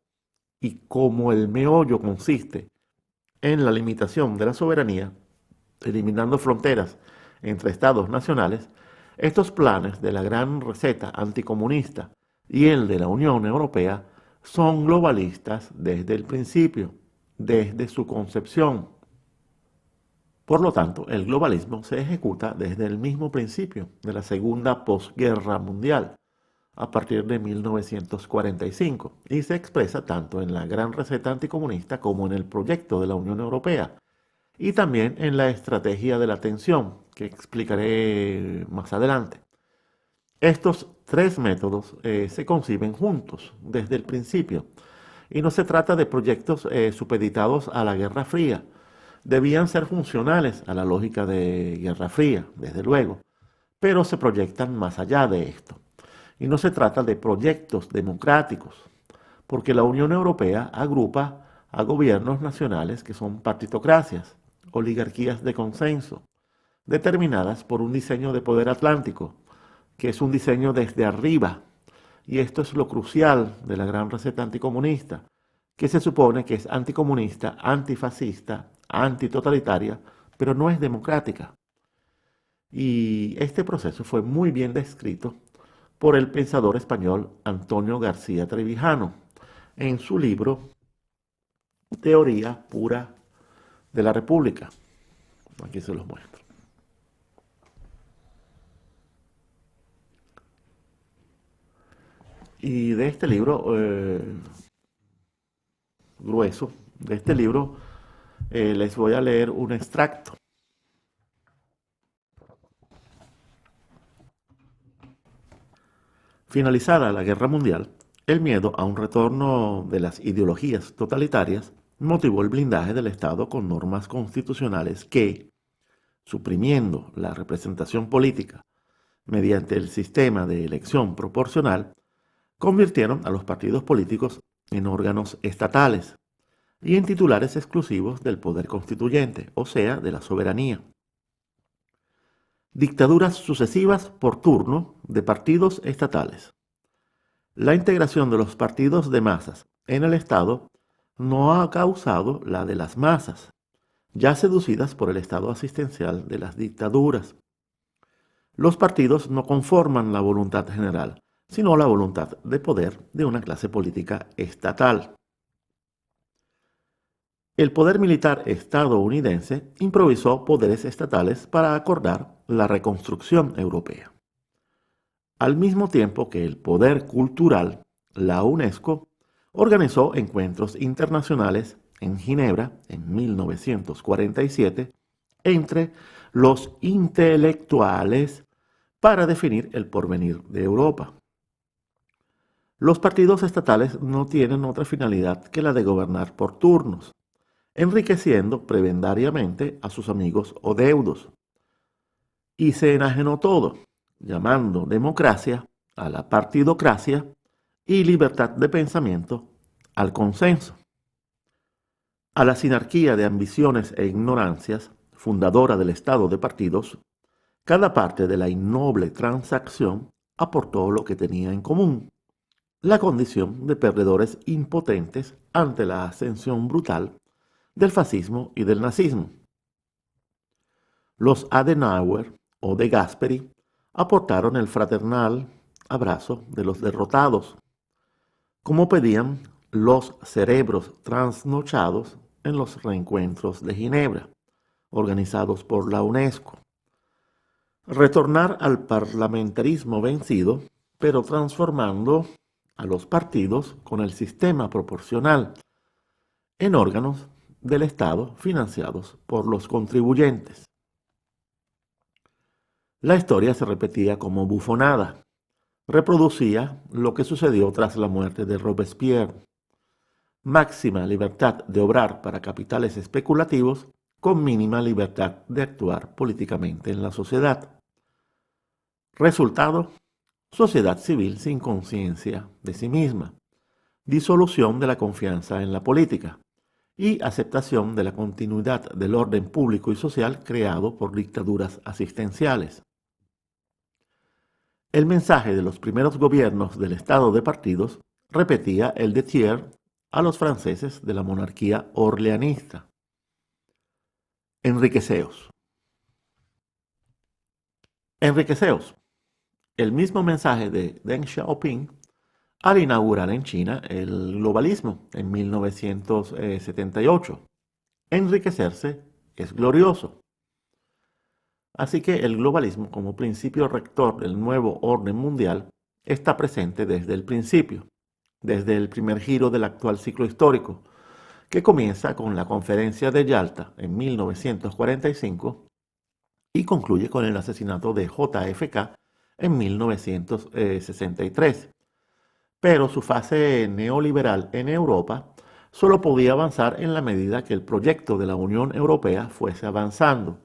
Y como el meollo consiste en la limitación de la soberanía, eliminando fronteras entre estados nacionales, estos planes de la gran receta anticomunista y el de la Unión Europea son globalistas desde el principio, desde su concepción. Por lo tanto, el globalismo se ejecuta desde el mismo principio de la Segunda Posguerra Mundial, a partir de 1945, y se expresa tanto en la gran receta anticomunista como en el proyecto de la Unión Europea, y también en la estrategia de la tensión, que explicaré más adelante. Estos tres métodos se conciben juntos desde el principio, y no se trata de proyectos supeditados a la Guerra Fría. Debían ser funcionales a la lógica de Guerra Fría, desde luego, pero se proyectan más allá de esto. Y no se trata de proyectos democráticos, porque la Unión Europea agrupa a gobiernos nacionales que son partitocracias, oligarquías de consenso, determinadas por un diseño de poder atlántico, que es un diseño desde arriba. Y esto es lo crucial de la gran receta anticomunista, que se supone que es anticomunista, antifascista, antitotalitaria, pero no es democrática. Y este proceso fue muy bien descrito por el pensador español Antonio García Trevijano en su libro Teoría Pura de la República. Aquí se los muestro. Y de este libro grueso, de este libro les voy a leer un extracto. Finalizada la Guerra Mundial, el miedo a un retorno de las ideologías totalitarias motivó el blindaje del Estado con normas constitucionales que, suprimiendo la representación política mediante el sistema de elección proporcional, convirtieron a los partidos políticos en órganos estatales y en titulares exclusivos del poder constituyente, o sea, de la soberanía. Dictaduras sucesivas por turno de partidos estatales. La integración de los partidos de masas en el Estado no ha causado la de las masas, ya seducidas por el estado asistencial de las dictaduras. Los partidos no conforman la voluntad general, sino la voluntad de poder de una clase política estatal. El poder militar estadounidense improvisó poderes estatales para acordar la reconstrucción europea. Al mismo tiempo que el poder cultural, la UNESCO, organizó encuentros internacionales en Ginebra en 1947 entre los intelectuales para definir el porvenir de Europa. Los partidos estatales no tienen otra finalidad que la de gobernar por turnos, enriqueciendo prebendariamente a sus amigos o deudos. Y se enajenó todo, llamando democracia a la partidocracia y libertad de pensamiento al consenso. A la sinarquía de ambiciones e ignorancias, fundadora del Estado de partidos, cada parte de la innoble transacción aportó lo que tenía en común: la condición de perdedores impotentes ante la ascensión brutal del fascismo y del nazismo. Los Adenauer o de Gasperi aportaron el fraternal abrazo de los derrotados, como pedían los cerebros trasnochados en los reencuentros de Ginebra, organizados por la UNESCO. Retornar al parlamentarismo vencido, pero transformando a los partidos con el sistema proporcional en órganos del Estado financiados por los contribuyentes. La historia se repetía como bufonada. Reproducía lo que sucedió tras la muerte de Robespierre. Máxima libertad de obrar para capitales especulativos con mínima libertad de actuar políticamente en la sociedad. Resultado: sociedad civil sin conciencia de sí misma, disolución de la confianza en la política y aceptación de la continuidad del orden público y social creado por dictaduras asistenciales. El mensaje de los primeros gobiernos del Estado de partidos repetía el de Thiers a los franceses de la monarquía orleanista. Enriqueceos. Enriqueceos. El mismo mensaje de Deng Xiaoping al inaugurar en China el globalismo en 1978. Enriquecerse es glorioso. Así que el globalismo como principio rector del nuevo orden mundial está presente desde el principio, desde el primer giro del actual ciclo histórico, que comienza con la Conferencia de Yalta en 1945 y concluye con el asesinato de JFK en 1963. Pero su fase neoliberal en Europa solo podía avanzar en la medida que el proyecto de la Unión Europea fuese avanzando,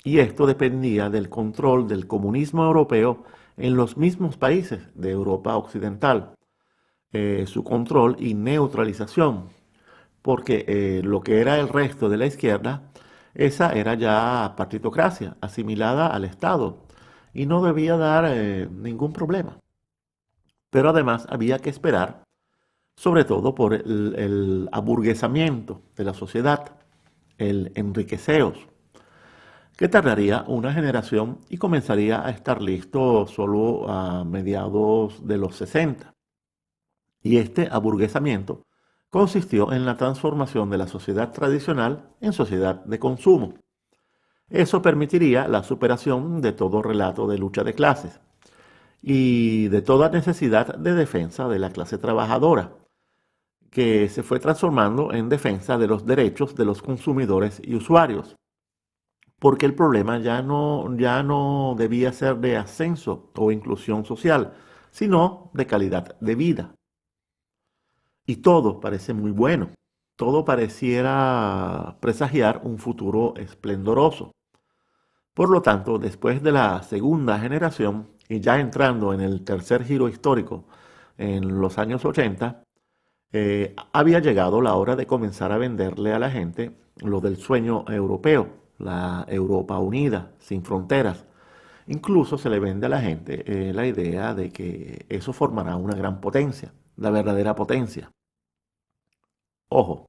y esto dependía del control del comunismo europeo en los mismos países de Europa Occidental, su control y neutralización, porque lo que era el resto de la izquierda, esa era ya partitocracia, asimilada al Estado, y no debía dar ningún problema. Pero además había que esperar, sobre todo por el aburguesamiento de la sociedad, el enriqueceos, que tardaría una generación y comenzaría a estar listo solo a mediados de los 60. Y este aburguesamiento consistió en la transformación de la sociedad tradicional en sociedad de consumo. Eso permitiría la superación de todo relato de lucha de clases y de toda necesidad de defensa de la clase trabajadora, que se fue transformando en defensa de los derechos de los consumidores y usuarios, porque el problema ya no debía ser de ascenso o inclusión social, sino de calidad de vida. Y todo parece muy bueno, todo pareciera presagiar un futuro esplendoroso. Por lo tanto, después de la segunda generación, y ya entrando en el tercer giro histórico en los años 80, había llegado la hora de comenzar a venderle a la gente lo del sueño europeo, la Europa unida, sin fronteras. Incluso se le vende a la gente la idea de que eso formará una gran potencia, la verdadera potencia. Ojo,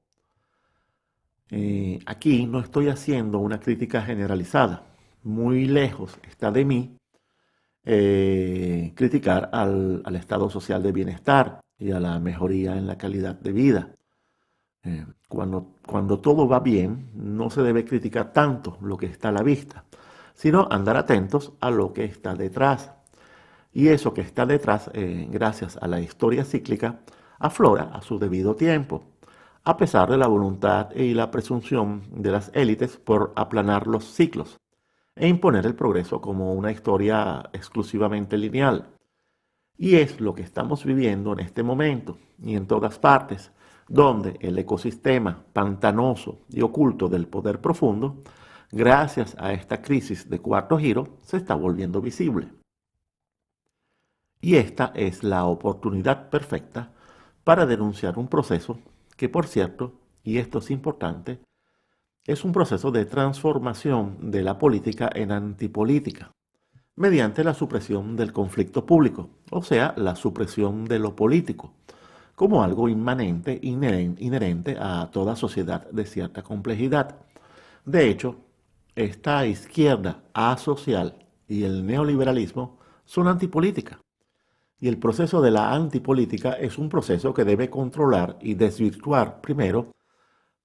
aquí no estoy haciendo una crítica generalizada. Muy lejos está de mí criticar al estado social de bienestar y a la mejoría en la calidad de vida. Cuando todo va bien, no se debe criticar tanto lo que está a la vista, sino andar atentos a lo que está detrás. Y eso que está detrás, gracias a la historia cíclica, aflora a su debido tiempo, a pesar de la voluntad y la presunción de las élites por aplanar los ciclos e imponer el progreso como una historia exclusivamente lineal. Y es lo que estamos viviendo en este momento y en todas partes, donde el ecosistema pantanoso y oculto del poder profundo, gracias a esta crisis de cuarto giro, se está volviendo visible. Y esta es la oportunidad perfecta para denunciar un proceso que, por cierto, y esto es importante, es un proceso de transformación de la política en antipolítica, mediante la supresión del conflicto público, o sea, la supresión de lo político, como algo inmanente, inherente a toda sociedad de cierta complejidad. De hecho, esta izquierda asocial y el neoliberalismo son antipolítica. Y el proceso de la antipolítica es un proceso que debe controlar y desvirtuar primero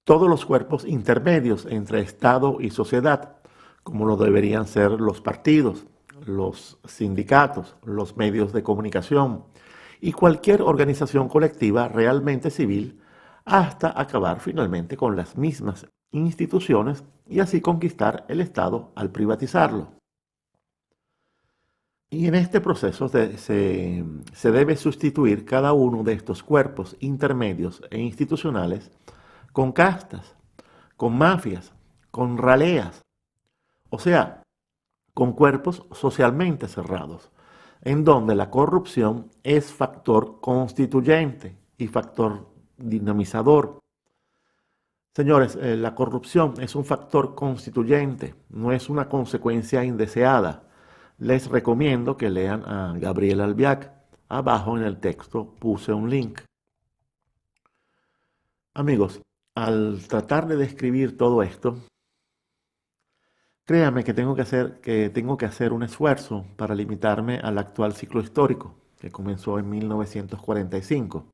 todos los cuerpos intermedios entre Estado y sociedad, como lo deberían ser los partidos, los sindicatos, los medios de comunicación y cualquier organización colectiva realmente civil, hasta acabar finalmente con las mismas instituciones y así conquistar el Estado al privatizarlo. Y en este proceso se debe sustituir cada uno de estos cuerpos intermedios e institucionales con castas, con mafias, con raleas, o sea, con cuerpos socialmente cerrados, en donde la corrupción es factor constituyente y factor dinamizador. Señores, la corrupción es un factor constituyente, no es una consecuencia indeseada. Les recomiendo que lean a Gabriel Albiac. Abajo en el texto puse un link. Amigos, al tratar de describir todo esto, créanme que tengo que hacer un esfuerzo para limitarme al actual ciclo histórico, que comenzó en 1945,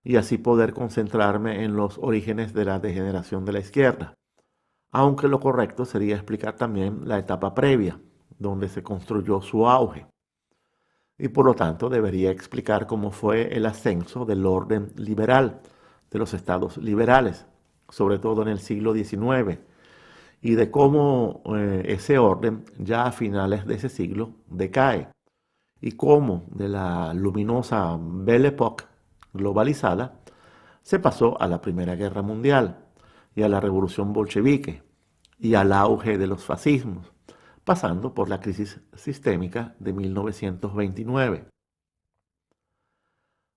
y así poder concentrarme en los orígenes de la degeneración de la izquierda, aunque lo correcto sería explicar también la etapa previa, donde se construyó su auge, y por lo tanto debería explicar cómo fue el ascenso del orden liberal, de los estados liberales, sobre todo en el siglo XIX, y de cómo ese orden ya a finales de ese siglo decae, y cómo de la luminosa Belle Époque globalizada se pasó a la Primera Guerra Mundial y a la Revolución Bolchevique y al auge de los fascismos, pasando por la crisis sistémica de 1929.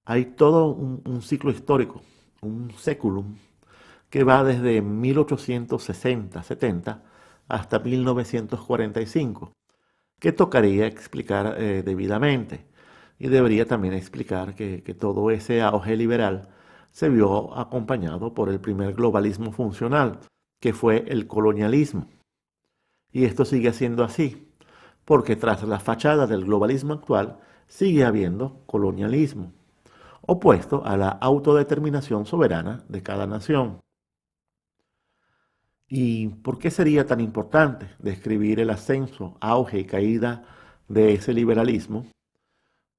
Hay todo un ciclo histórico, un séculum, que va desde 1860-70 hasta 1945, que tocaría explicar debidamente. Y debería también explicar que todo ese auge liberal se vio acompañado por el primer globalismo funcional, que fue el colonialismo. Y esto sigue siendo así, porque tras la fachada del globalismo actual sigue habiendo colonialismo, opuesto a la autodeterminación soberana de cada nación. ¿Y por qué sería tan importante describir el ascenso, auge y caída de ese liberalismo?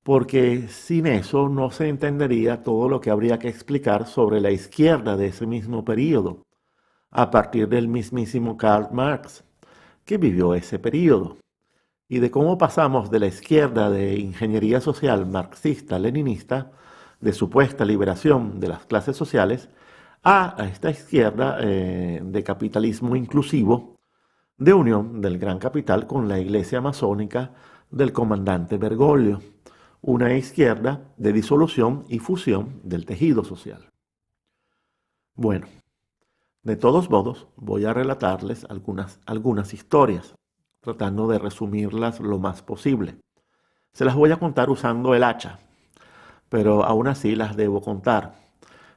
Porque sin eso no se entendería todo lo que habría que explicar sobre la izquierda de ese mismo periodo, a partir del mismísimo Karl Marx, que vivió ese periodo, y de cómo pasamos de la izquierda de ingeniería social marxista-leninista, de supuesta liberación de las clases sociales, a esta izquierda de capitalismo inclusivo, de unión del gran capital con la iglesia masónica del comandante Bergoglio, una izquierda de disolución y fusión del tejido social. Bueno, de todos modos, voy a relatarles algunas historias, tratando de resumirlas lo más posible. Se las voy a contar usando el hacha, pero aún así las debo contar.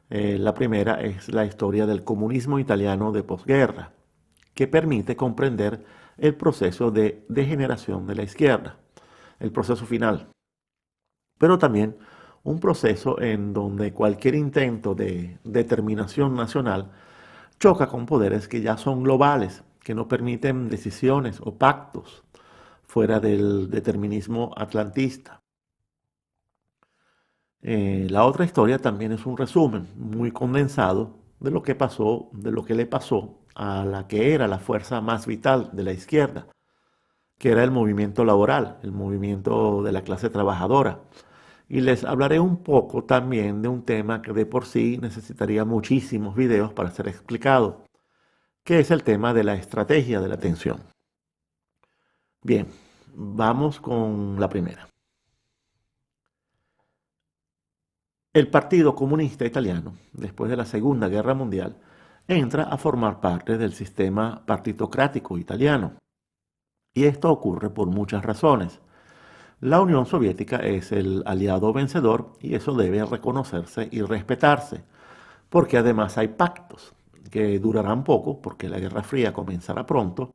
La primera es la historia del comunismo italiano de posguerra, que permite comprender el proceso de degeneración de la izquierda, el proceso final, pero también un proceso en donde cualquier intento de determinación nacional choca con poderes que ya son globales, que no permiten decisiones o pactos fuera del determinismo atlantista. La otra historia también es un resumen muy condensado de lo que pasó, de lo que le pasó a la que era la fuerza más vital de la izquierda, que era el movimiento laboral, el movimiento de la clase trabajadora. Y les hablaré un poco también de un tema que de por sí necesitaría muchísimos videos para ser explicado, que es el tema de la estrategia de la atención. Bien, vamos con la primera. El Partido Comunista Italiano, después de la Segunda Guerra Mundial, entra a formar parte del sistema partitocrático italiano. Y esto ocurre por muchas razones. La Unión Soviética es el aliado vencedor y eso debe reconocerse y respetarse, porque además hay pactos que durarán poco, porque la Guerra Fría comenzará pronto,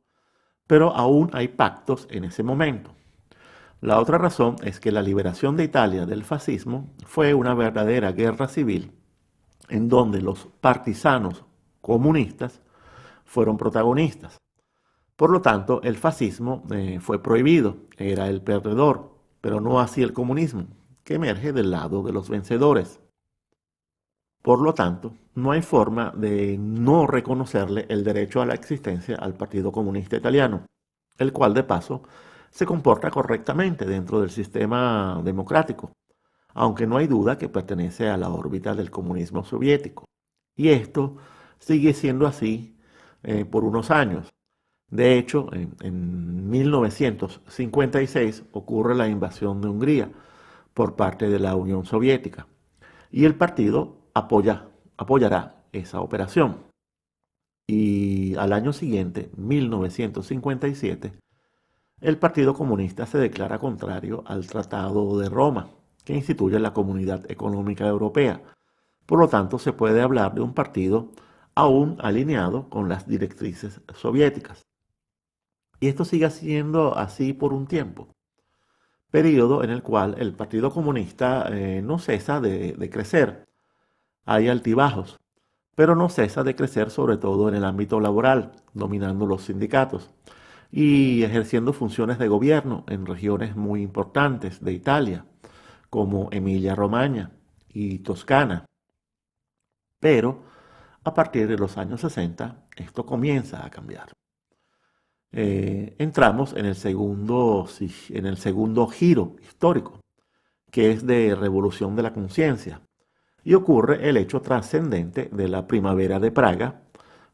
pero aún hay pactos en ese momento. La otra razón es que la liberación de Italia del fascismo fue una verdadera guerra civil en donde los partisanos comunistas fueron protagonistas. Por lo tanto, el fascismo fue prohibido, era el perdedor, pero no así el comunismo, que emerge del lado de los vencedores. Por lo tanto, no hay forma de no reconocerle el derecho a la existencia al Partido Comunista Italiano, el cual de paso se comporta correctamente dentro del sistema democrático, aunque no hay duda que pertenece a la órbita del comunismo soviético. Y esto sigue siendo así por unos años. De hecho, en 1956 ocurre la invasión de Hungría por parte de la Unión Soviética y el partido apoyará esa operación. Y al año siguiente, 1957, el Partido Comunista se declara contrario al Tratado de Roma, que instituye la Comunidad Económica Europea. Por lo tanto, se puede hablar de un partido aún alineado con las directrices soviéticas. Y esto sigue siendo así por un tiempo, periodo en el cual el Partido Comunista no cesa de crecer. Hay altibajos, pero no cesa de crecer sobre todo en el ámbito laboral, dominando los sindicatos y ejerciendo funciones de gobierno en regiones muy importantes de Italia, como Emilia-Romagna y Toscana. Pero a partir de los años 60, esto comienza a cambiar. Entramos en el segundo giro histórico, que es de revolución de la conciencia, y ocurre el hecho trascendente de la Primavera de Praga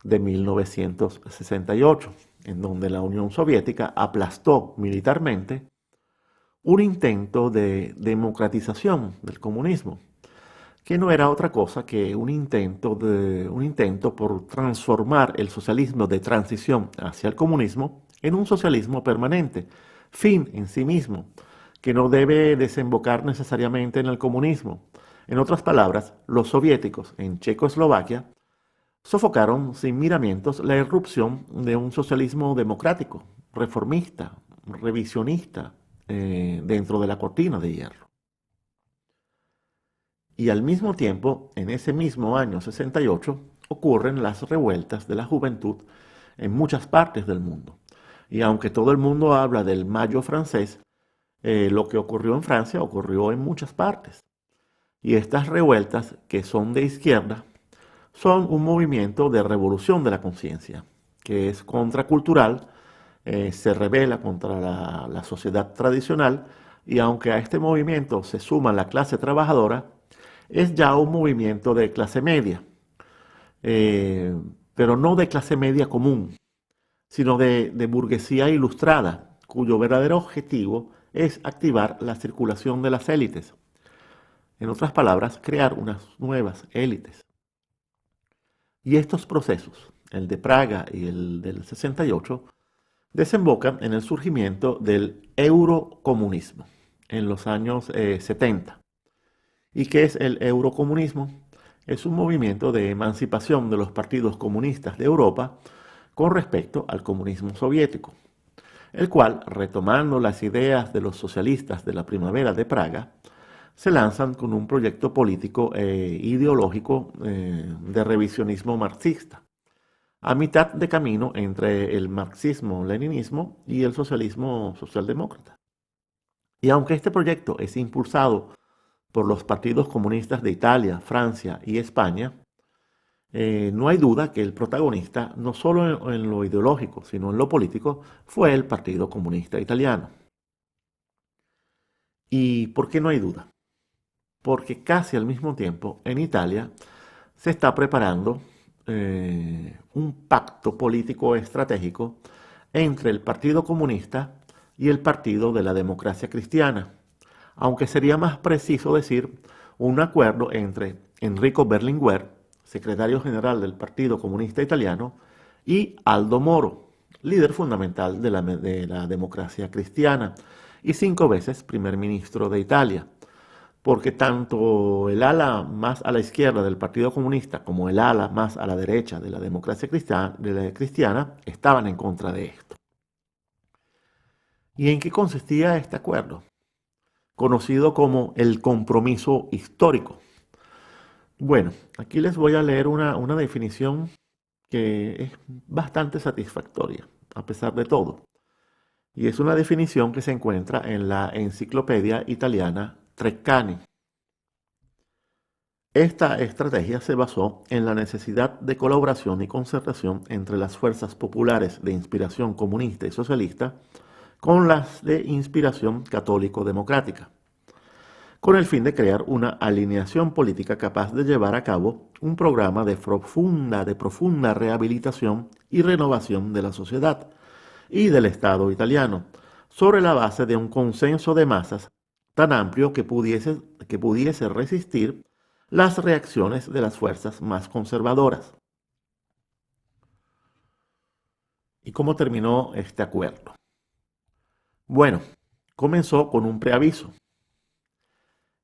de 1968, en donde la Unión Soviética aplastó militarmente un intento de democratización del comunismo, que no era otra cosa que un intento por transformar el socialismo de transición hacia el comunismo en un socialismo permanente, fin en sí mismo, que no debe desembocar necesariamente en el comunismo. En otras palabras, los soviéticos en Checoslovaquia sofocaron sin miramientos la irrupción de un socialismo democrático, reformista, revisionista, dentro de la cortina de hierro. Y al mismo tiempo, en ese mismo año 68, ocurren las revueltas de la juventud en muchas partes del mundo. Y aunque todo el mundo habla del Mayo francés, lo que ocurrió en Francia ocurrió en muchas partes. Y estas revueltas, que son de izquierda, son un movimiento de revolución de la conciencia, que es contracultural, se rebela contra la sociedad tradicional, y aunque a este movimiento se suma la clase trabajadora, es ya un movimiento de clase media, eh, pero no de clase media común, sino de burguesía ilustrada, cuyo verdadero objetivo es activar la circulación de las élites. En otras palabras, crear unas nuevas élites. Y estos procesos, el de Praga y el del 68, desembocan en el surgimiento del eurocomunismo en los años 70. ¿Y qué es el eurocomunismo? Es un movimiento de emancipación de los partidos comunistas de Europa con respecto al comunismo soviético, el cual, retomando las ideas de los socialistas de la Primavera de Praga, se lanzan con un proyecto político e ideológico de revisionismo marxista, a mitad de camino entre el marxismo-leninismo y el socialismo socialdemócrata. Y aunque este proyecto es impulsado por los partidos comunistas de Italia, Francia y España, no hay duda que el protagonista, no solo en lo ideológico, sino en lo político, fue el Partido Comunista Italiano. ¿Y por qué no hay duda? Porque casi al mismo tiempo en Italia se está preparando un pacto político estratégico entre el Partido Comunista y el Partido de la Democracia Cristiana, aunque sería más preciso decir un acuerdo entre Enrico Berlinguer, secretario general del Partido Comunista Italiano, y Aldo Moro, líder fundamental de la democracia cristiana y 5 veces primer ministro de Italia, porque tanto el ala más a la izquierda del Partido Comunista como el ala más a la derecha de la democracia cristiana estaban en contra de esto. ¿Y en qué consistía este acuerdo? Conocido como el compromiso histórico. Bueno, aquí les voy a leer una definición que es bastante satisfactoria, a pesar de todo. Y es una definición que se encuentra en la enciclopedia italiana Treccani. Esta estrategia se basó en la necesidad de colaboración y concertación entre las fuerzas populares de inspiración comunista y socialista con las de inspiración católico-democrática, con el fin de crear una alineación política capaz de llevar a cabo un programa de profunda rehabilitación y renovación de la sociedad y del Estado italiano, sobre la base de un consenso de masas tan amplio que pudiese resistir las reacciones de las fuerzas más conservadoras. ¿Y cómo terminó este acuerdo? Bueno, comenzó con un preaviso.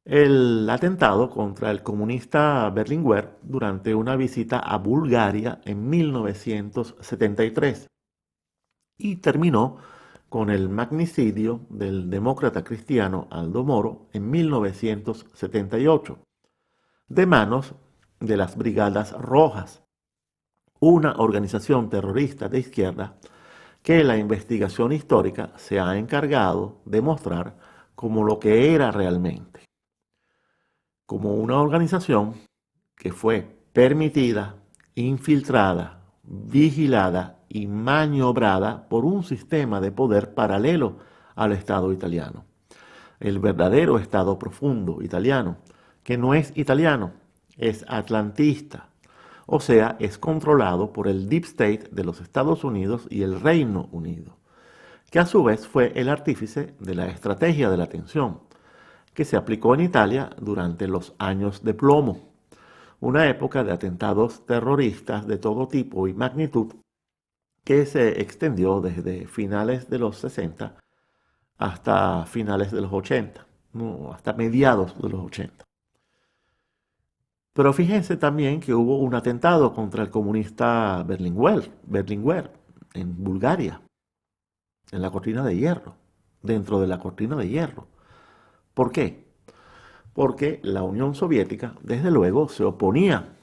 El atentado contra el comunista Berlinguer durante una visita a Bulgaria en 1973 y terminó con el magnicidio del demócrata cristiano Aldo Moro en 1978, de manos de las Brigadas Rojas, una organización terrorista de izquierda que la investigación histórica se ha encargado de mostrar como lo que era realmente, como una organización que fue permitida, infiltrada, vigilada y maniobrada por un sistema de poder paralelo al Estado italiano. El verdadero Estado profundo italiano, que no es italiano, es atlantista, o sea, es controlado por el Deep State de los Estados Unidos y el Reino Unido, que a su vez fue el artífice de la estrategia de la tensión, que se aplicó en Italia durante los años de plomo, una época de atentados terroristas de todo tipo y magnitud que se extendió desde finales de los 60 hasta finales de los 80, no, hasta mediados de los 80. Pero fíjense también que hubo un atentado contra el comunista Berlinguer en Bulgaria, en la cortina de hierro, dentro de la cortina de hierro. ¿Por qué? Porque la Unión Soviética, desde luego, se oponía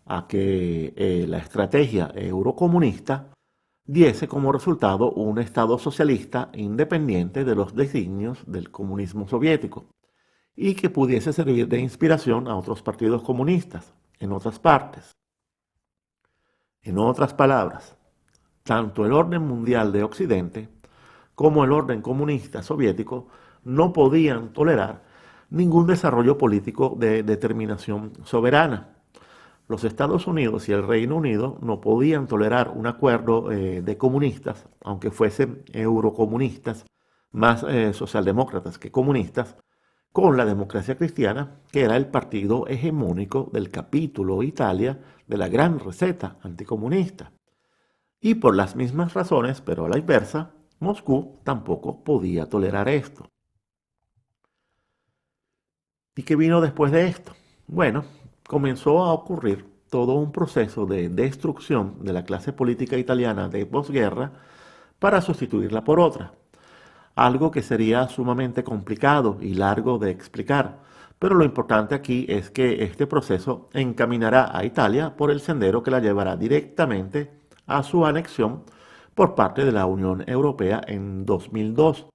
a que la estrategia eurocomunista diese como resultado un Estado socialista independiente de los designios del comunismo soviético y que pudiese servir de inspiración a otros partidos comunistas en otras partes. En otras palabras, tanto el orden mundial de Occidente como el orden comunista soviético no podían tolerar ningún desarrollo político de determinación soberana. Los Estados Unidos y el Reino Unido no podían tolerar un acuerdo de comunistas, aunque fuesen eurocomunistas, más socialdemócratas que comunistas, con la democracia cristiana, que era el partido hegemónico del capítulo Italia de la gran receta anticomunista. Y por las mismas razones, pero a la inversa, Moscú tampoco podía tolerar esto. ¿Y qué vino después de esto? Bueno, comenzó a ocurrir todo un proceso de destrucción de la clase política italiana de posguerra para sustituirla por otra, algo que sería sumamente complicado y largo de explicar, pero lo importante aquí es que este proceso encaminará a Italia por el sendero que la llevará directamente a su anexión por parte de la Unión Europea en 2002,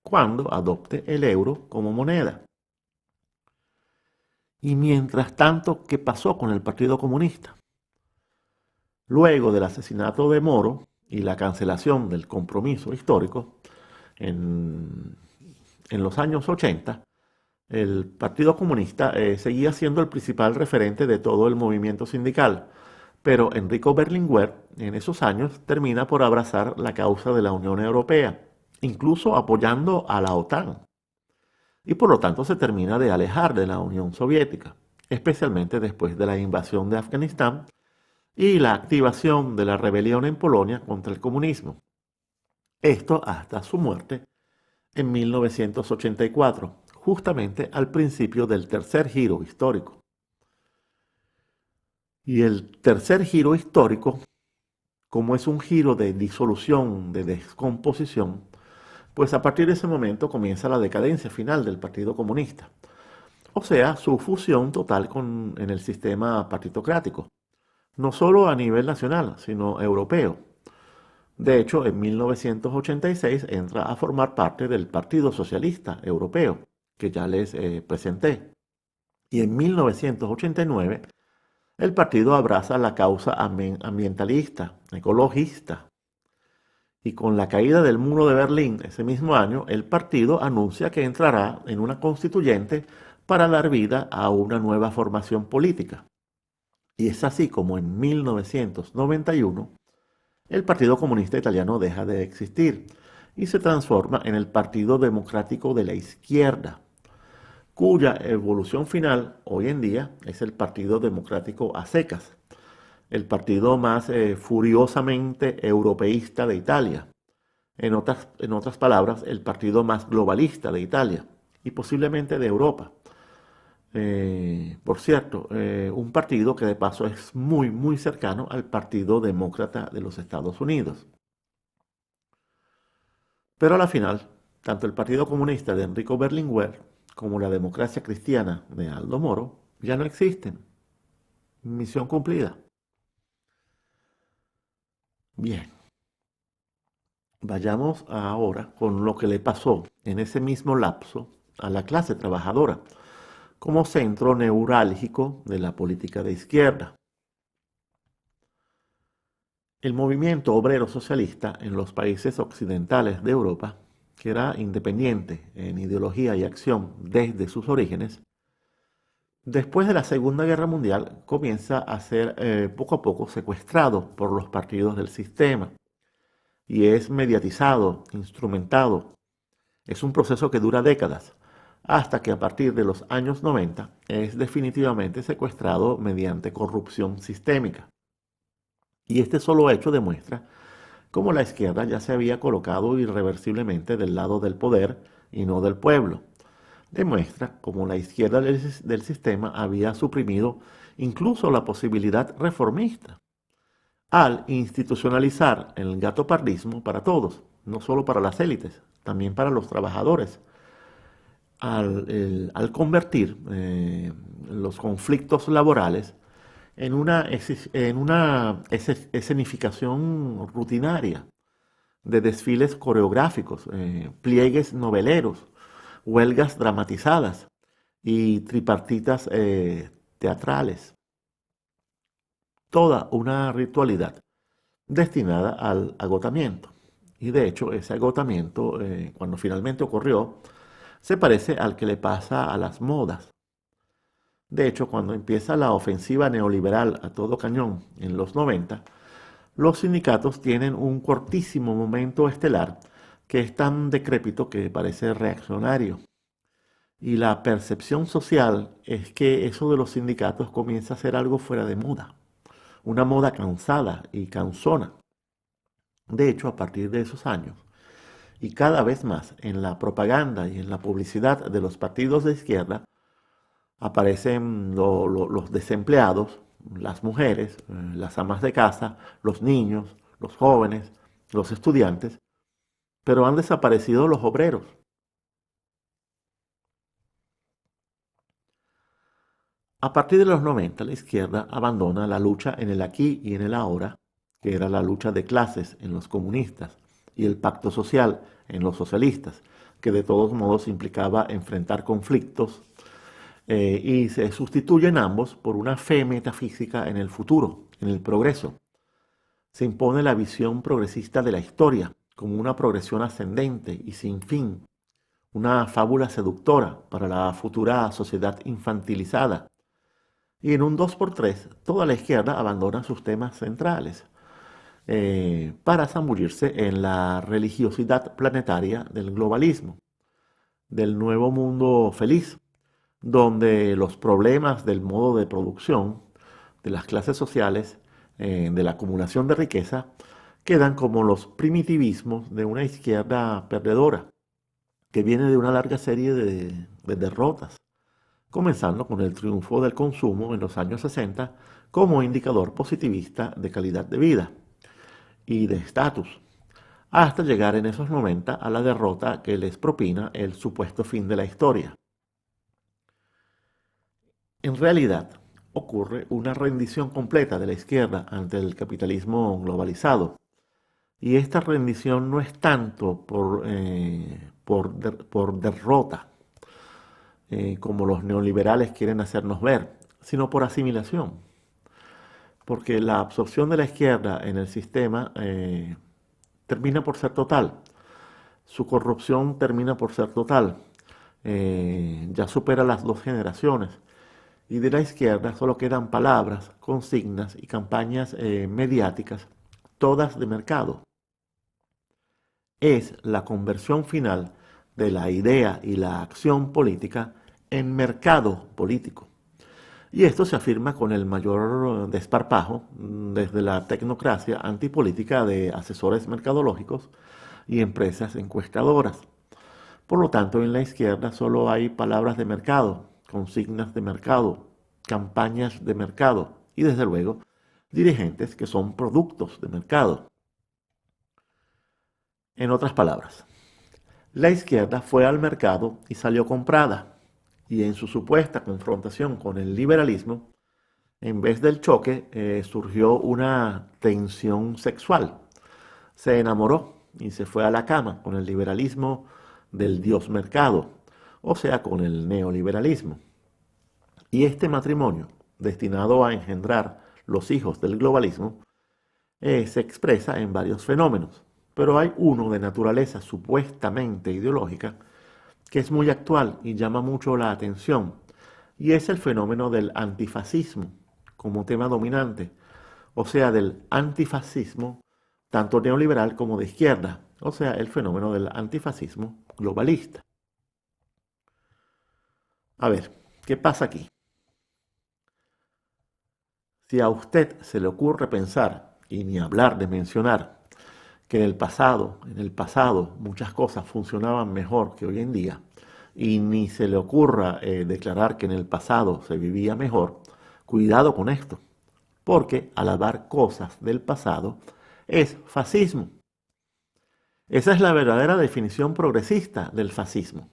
cuando adopte el euro como moneda. Y mientras tanto, ¿qué pasó con el Partido Comunista? Luego del asesinato de Moro y la cancelación del compromiso histórico, en, en los años 80, el Partido Comunista seguía siendo el principal referente de todo el movimiento sindical, pero Enrico Berlinguer en esos años termina por abrazar la causa de la Unión Europea, incluso apoyando a la OTAN, y por lo tanto se termina de alejar de la Unión Soviética, especialmente después de la invasión de Afganistán y la activación de la rebelión en Polonia contra el comunismo. Esto hasta su muerte en 1984, justamente al principio del tercer giro histórico. Y el tercer giro histórico, como es un giro de disolución, de descomposición, pues a partir de ese momento comienza la decadencia final del Partido Comunista, o sea, su fusión total en el sistema partitocrático, no solo a nivel nacional, sino europeo. De hecho, en 1986 entra a formar parte del Partido Socialista Europeo, que ya les presenté. Y en 1989 el partido abraza la causa ambientalista, ecologista, Y con la caída del muro de Berlín ese mismo año, el partido anuncia que entrará en una constituyente para dar vida a una nueva formación política. Y es así como en 1991 el Partido Comunista Italiano deja de existir y se transforma en el Partido Democrático de la Izquierda, cuya evolución final hoy en día es el Partido Democrático a secas, el partido más furiosamente europeísta de Italia. En otras palabras, el partido más globalista de Italia y posiblemente de Europa. Por cierto, un partido que de paso es muy, muy cercano al Partido Demócrata de los Estados Unidos. Pero a la final, tanto el Partido Comunista de Enrico Berlinguer como la Democracia Cristiana de Aldo Moro ya no existen. Misión cumplida. Bien, vayamos ahora con lo que le pasó en ese mismo lapso a la clase trabajadora como centro neurálgico de la política de izquierda. El movimiento obrero socialista en los países occidentales de Europa, que era independiente en ideología y acción desde sus orígenes, después de la Segunda Guerra Mundial comienza a ser poco a poco secuestrado por los partidos del sistema y es mediatizado, instrumentado. Es un proceso que dura décadas, hasta que a partir de los años 90 es definitivamente secuestrado mediante corrupción sistémica. Y este solo hecho demuestra cómo la izquierda ya se había colocado irreversiblemente del lado del poder y no del pueblo. Demuestra cómo la izquierda del sistema había suprimido incluso la posibilidad reformista al institucionalizar el gatopardismo para todos, no solo para las élites, también para los trabajadores, al convertir los conflictos laborales en una escenificación rutinaria de desfiles coreográficos, pliegues noveleros, huelgas dramatizadas y tripartitas teatrales. Toda una ritualidad destinada al agotamiento. Y de hecho, ese agotamiento, cuando finalmente ocurrió, se parece al que le pasa a las modas. De hecho, cuando empieza la ofensiva neoliberal a todo cañón en los 90, los sindicatos tienen un cortísimo momento estelar que es tan decrépito que parece reaccionario. Y la percepción social es que eso de los sindicatos comienza a ser algo fuera de moda, una moda cansada y cansona. De hecho, a partir de esos años, y cada vez más en la propaganda y en la publicidad de los partidos de izquierda, aparecen los desempleados, las mujeres, las amas de casa, los niños, los jóvenes, los estudiantes, pero han desaparecido los obreros. A partir de los 90, la izquierda abandona la lucha en el aquí y en el ahora, que era la lucha de clases en los comunistas y el pacto social en los socialistas, que de todos modos implicaba enfrentar conflictos, y se sustituyen ambos por una fe metafísica en el futuro, en el progreso. Se impone la visión progresista de la historia como una progresión ascendente y sin fin, una fábula seductora para la futura sociedad infantilizada. Y en un 2x3, toda la izquierda abandona sus temas centrales para zambullirse en la religiosidad planetaria del globalismo, del nuevo mundo feliz, donde los problemas del modo de producción, de las clases sociales, de la acumulación de riqueza, quedan como los primitivismos de una izquierda perdedora, que viene de una larga serie de derrotas, comenzando con el triunfo del consumo en los años 60 como indicador positivista de calidad de vida y de estatus, hasta llegar en esos 90 a la derrota que les propina el supuesto fin de la historia. En realidad, ocurre una rendición completa de la izquierda ante el capitalismo globalizado. Y esta rendición no es tanto por derrota, como los neoliberales quieren hacernos ver, sino por asimilación. Porque la absorción de la izquierda en el sistema termina por ser total. Su corrupción termina por ser total. Ya supera las 2 generaciones. Y de la izquierda solo quedan palabras, consignas y campañas mediáticas, todas de mercado. Es la conversión final de la idea y la acción política en mercado político. Y esto se afirma con el mayor desparpajo desde la tecnocracia antipolítica de asesores mercadológicos y empresas encuestadoras. Por lo tanto, en la izquierda solo hay palabras de mercado, consignas de mercado, campañas de mercado y, desde luego, dirigentes que son productos de mercado. En otras palabras, la izquierda fue al mercado y salió comprada, y en su supuesta confrontación con el liberalismo, en vez del choque, surgió una tensión sexual. Se enamoró y se fue a la cama con el liberalismo del dios mercado, o sea, con el neoliberalismo. Y este matrimonio, destinado a engendrar los hijos del globalismo, se expresa en varios fenómenos, pero hay uno de naturaleza supuestamente ideológica que es muy actual y llama mucho la atención, y es el fenómeno del antifascismo como tema dominante, o sea, del antifascismo tanto neoliberal como de izquierda, o sea, el fenómeno del antifascismo globalista. A ver, ¿qué pasa aquí? Si a usted se le ocurre pensar, y ni hablar de mencionar, que en el pasado muchas cosas funcionaban mejor que hoy en día, y ni se le ocurra declarar que en el pasado se vivía mejor, cuidado con esto, porque alabar cosas del pasado es fascismo. Esa es la verdadera definición progresista del fascismo.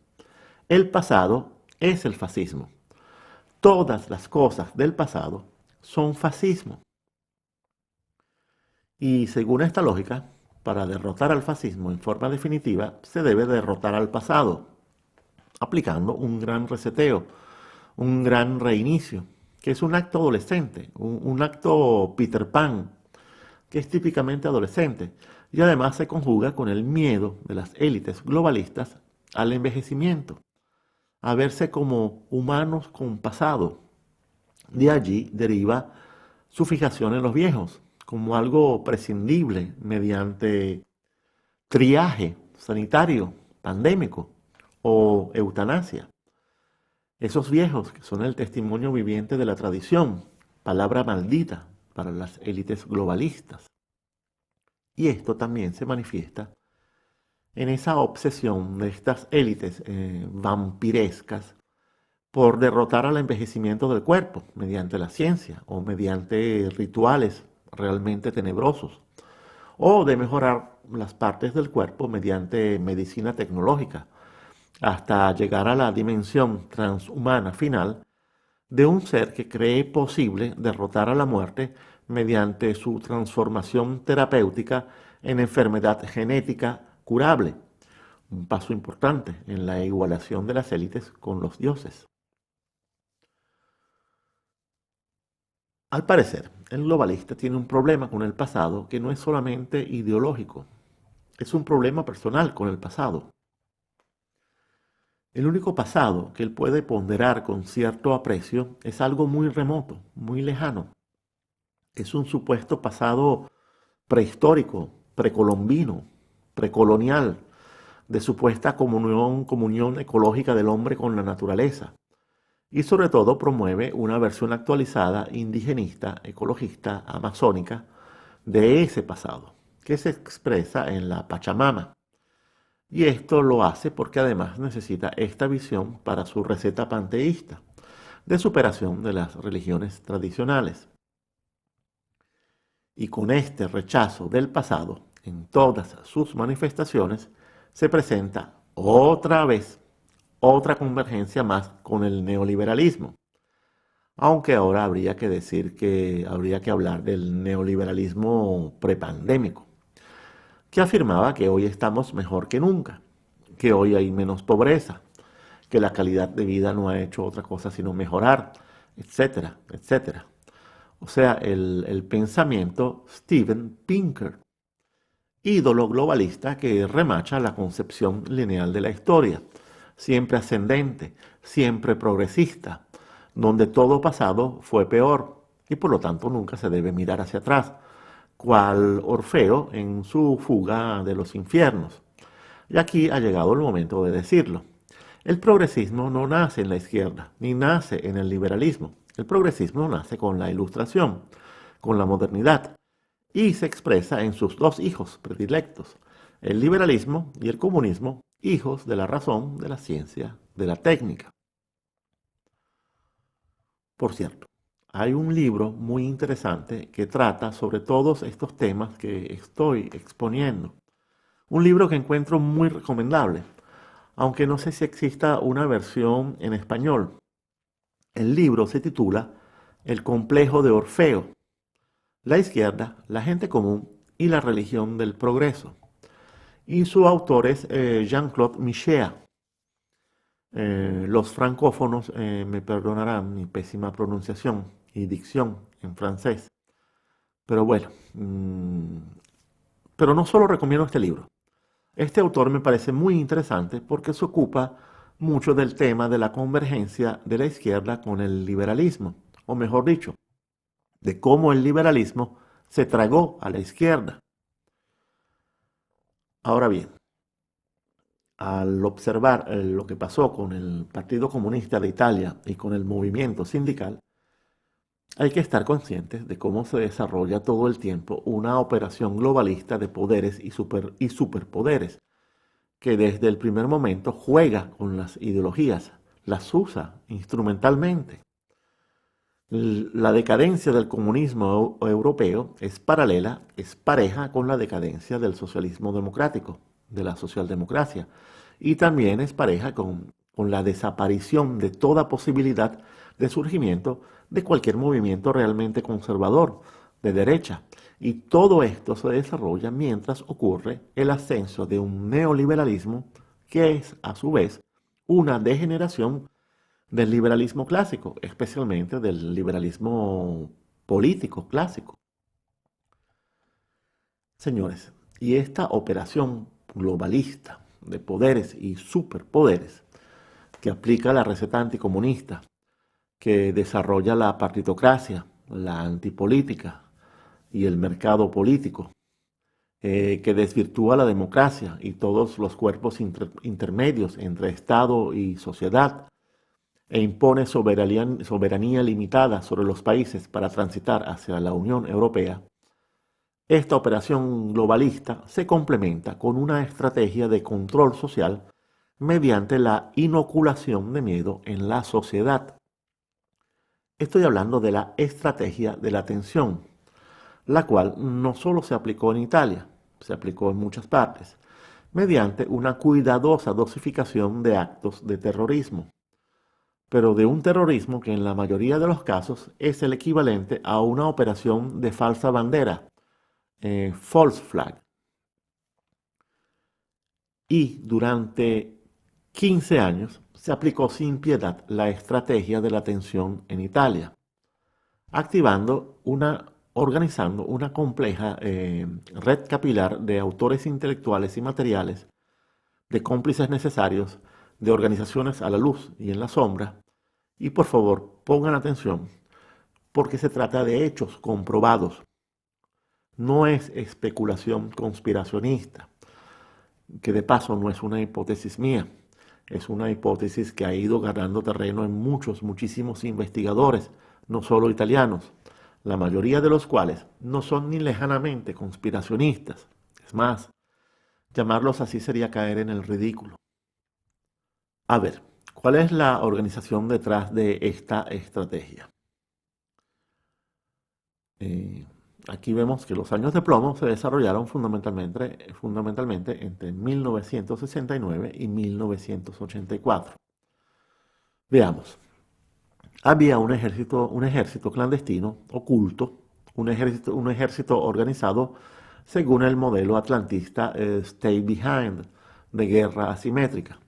El pasado es el fascismo. Todas las cosas del pasado son fascismo. Y según esta lógica, para derrotar al fascismo en forma definitiva, se debe derrotar al pasado, aplicando un gran reseteo, un gran reinicio, que es un acto adolescente, un acto Peter Pan, que es típicamente adolescente, y además se conjuga con el miedo de las élites globalistas al envejecimiento, a verse como humanos con pasado. De allí deriva su fijación en los viejos, como algo prescindible mediante triaje sanitario, pandémico o eutanasia. Esos viejos que son el testimonio viviente de la tradición, palabra maldita para las élites globalistas. Y esto también se manifiesta en esa obsesión de estas élites vampirescas por derrotar al envejecimiento del cuerpo mediante la ciencia o mediante rituales realmente tenebrosos, o de mejorar las partes del cuerpo mediante medicina tecnológica, hasta llegar a la dimensión transhumana final de un ser que cree posible derrotar a la muerte mediante su transformación terapéutica en enfermedad genética curable, un paso importante en la igualación de las élites con los dioses. Al parecer, el globalista tiene un problema con el pasado que no es solamente ideológico, es un problema personal con el pasado. El único pasado que él puede ponderar con cierto aprecio es algo muy remoto, muy lejano. Es un supuesto pasado prehistórico, precolombino, precolonial, de supuesta comunión ecológica del hombre con la naturaleza. Y sobre todo promueve una versión actualizada, indigenista, ecologista, amazónica, de ese pasado, que se expresa en la Pachamama. Y esto lo hace porque además necesita esta visión para su receta panteísta, de superación de las religiones tradicionales. Y con este rechazo del pasado, en todas sus manifestaciones, se presenta otra vez otra convergencia más con el neoliberalismo. Aunque ahora habría que decir que habría que hablar del neoliberalismo prepandémico, que afirmaba que hoy estamos mejor que nunca, que hoy hay menos pobreza, que la calidad de vida no ha hecho otra cosa sino mejorar, etcétera, etcétera. O sea, el pensamiento Steven Pinker. ídolo globalista que remacha la concepción lineal de la historia, siempre ascendente, siempre progresista, donde todo pasado fue peor y por lo tanto nunca se debe mirar hacia atrás, cual Orfeo en su fuga de los infiernos. Y aquí ha llegado el momento de decirlo. El progresismo no nace en la izquierda, ni nace en el liberalismo. El progresismo nace con la ilustración, con la modernidad, y se expresa en sus dos hijos predilectos, el liberalismo y el comunismo, hijos de la razón, de la ciencia, de la técnica. Por cierto, hay un libro muy interesante que trata sobre todos estos temas que estoy exponiendo. Un libro que encuentro muy recomendable, aunque no sé si exista una versión en español. El libro se titula El complejo de Orfeo, la izquierda, la gente común y la religión del progreso. Y su autor es Jean-Claude Michéa. Los francófonos me perdonarán mi pésima pronunciación y dicción en francés. Pero bueno, pero no solo recomiendo este libro. Este autor me parece muy interesante porque se ocupa mucho del tema de la convergencia de la izquierda con el liberalismo, o mejor dicho, de cómo el liberalismo se tragó a la izquierda. Ahora bien, al observar lo que pasó con el Partido Comunista de Italia y con el movimiento sindical, hay que estar conscientes de cómo se desarrolla todo el tiempo una operación globalista de poderes y superpoderes, que desde el primer momento juega con las ideologías, las usa instrumentalmente. La decadencia del comunismo europeo es paralela, es pareja con la decadencia del socialismo democrático, de la socialdemocracia, y también es pareja con la desaparición de toda posibilidad de surgimiento de cualquier movimiento realmente conservador, de derecha. Y todo esto se desarrolla mientras ocurre el ascenso de un neoliberalismo que es, a su vez, una degeneración del liberalismo clásico, especialmente del liberalismo político clásico. Señores, y esta operación globalista de poderes y superpoderes que aplica la receta anticomunista, que desarrolla la partitocracia, la antipolítica y el mercado político, que desvirtúa la democracia y todos los cuerpos intermedios entre Estado y sociedad, e impone soberanía limitada sobre los países para transitar hacia la Unión Europea, esta operación globalista se complementa con una estrategia de control social mediante la inoculación de miedo en la sociedad. Estoy hablando de la estrategia de la tensión, la cual no solo se aplicó en Italia, se aplicó en muchas partes, mediante una cuidadosa dosificación de actos de terrorismo, pero de un terrorismo que en la mayoría de los casos es el equivalente a una operación de falsa bandera, false flag. Y durante 15 años se aplicó sin piedad la estrategia de la tensión en Italia, organizando una compleja red capilar de autores intelectuales y materiales, de cómplices necesarios, de organizaciones a la luz y en la sombra. Y por favor, pongan atención, porque se trata de hechos comprobados. No es especulación conspiracionista, que de paso no es una hipótesis mía, es una hipótesis que ha ido ganando terreno en muchísimos investigadores, no solo italianos, la mayoría de los cuales no son ni lejanamente conspiracionistas. Es más, llamarlos así sería caer en el ridículo. A ver, ¿cuál es la organización detrás de esta estrategia? Eh, Aquí vemos que los años de plomo se desarrollaron fundamentalmente entre 1969 y 1984. Veamos, había un ejército clandestino, oculto, un ejército organizado según el modelo atlantista Stay Behind, de guerra asimétrica,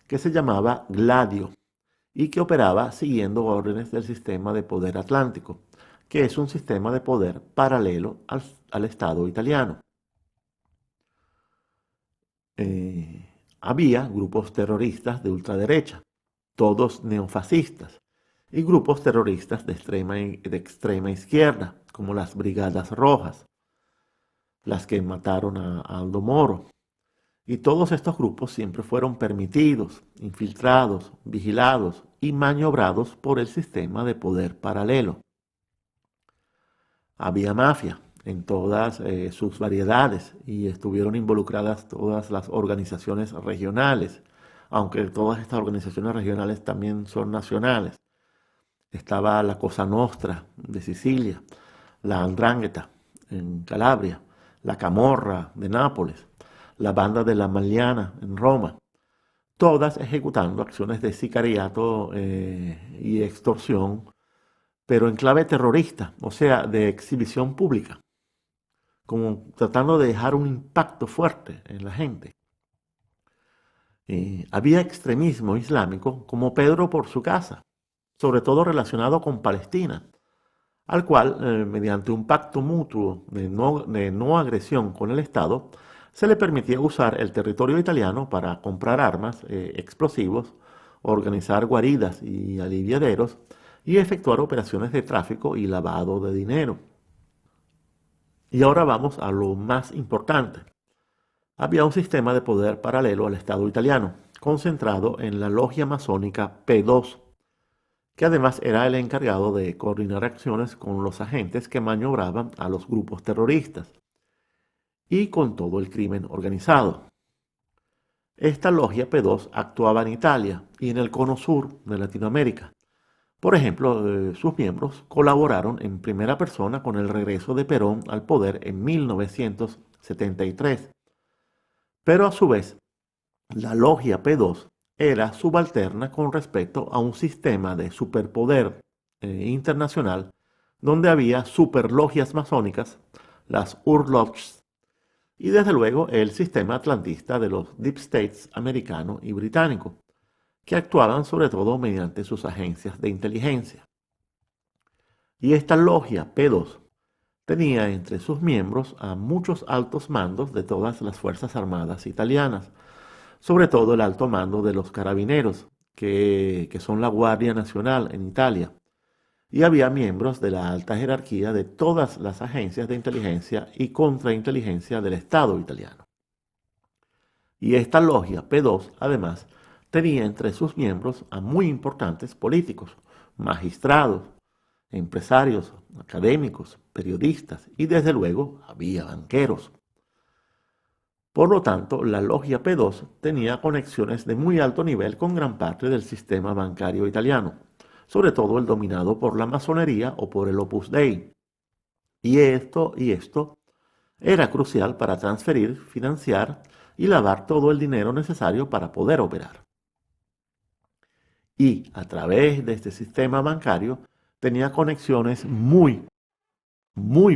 que se llamaba Gladio y que operaba siguiendo órdenes del sistema de poder atlántico, que es un sistema de poder paralelo al Estado italiano. había grupos terroristas de ultraderecha, todos neofascistas, y grupos terroristas de extrema izquierda, como las Brigadas Rojas, las que mataron a Aldo Moro. Y todos estos grupos siempre fueron permitidos, infiltrados, vigilados y maniobrados por el sistema de poder paralelo. Había mafia en todas sus variedades y estuvieron involucradas todas las organizaciones regionales, aunque todas estas organizaciones regionales también son nacionales. Estaba la Cosa Nostra de Sicilia, la 'Ndrangheta en Calabria, la Camorra de Nápoles, la Banda de la Magliana en Roma, todas ejecutando acciones de sicariato y extorsión, pero en clave terrorista, o sea, de exhibición pública, como tratando de dejar un impacto fuerte en la gente. Había extremismo islámico como Pedro por su casa, sobre todo relacionado con Palestina, al cual, mediante un pacto mutuo de no agresión con el Estado, se le permitía usar el territorio italiano para comprar armas, explosivos, organizar guaridas y aliviaderos y efectuar operaciones de tráfico y lavado de dinero. Y ahora vamos a lo más importante. Había un sistema de poder paralelo al Estado italiano, concentrado en la logia masónica P2, que además era el encargado de coordinar acciones con los agentes que maniobraban a los grupos terroristas y con todo el crimen organizado. Esta logia P2 actuaba en Italia y en el cono sur de Latinoamérica. Por ejemplo, sus miembros colaboraron en primera persona con el regreso de Perón al poder en 1973. Pero a su vez, la logia P2 era subalterna con respecto a un sistema de superpoder internacional donde había superlogias masónicas, las Urlogs, y desde luego el sistema atlantista de los Deep States americano y británico, que actuaban sobre todo mediante sus agencias de inteligencia. Y esta logia P2 tenía entre sus miembros a muchos altos mandos de todas las Fuerzas Armadas italianas, sobre todo el alto mando de los carabineros, que son la Guardia Nacional en Italia, y había miembros de la alta jerarquía de todas las agencias de inteligencia y contrainteligencia del Estado italiano. Y esta logia P2, además, tenía entre sus miembros a muy importantes políticos, magistrados, empresarios, académicos, periodistas y desde luego había banqueros. Por lo tanto, la logia P2 tenía conexiones de muy alto nivel con gran parte del sistema bancario italiano, sobre todo el dominado por la masonería o por el Opus Dei. Y esto era crucial para transferir, financiar y lavar todo el dinero necesario para poder operar. Y a través de este sistema bancario tenía conexiones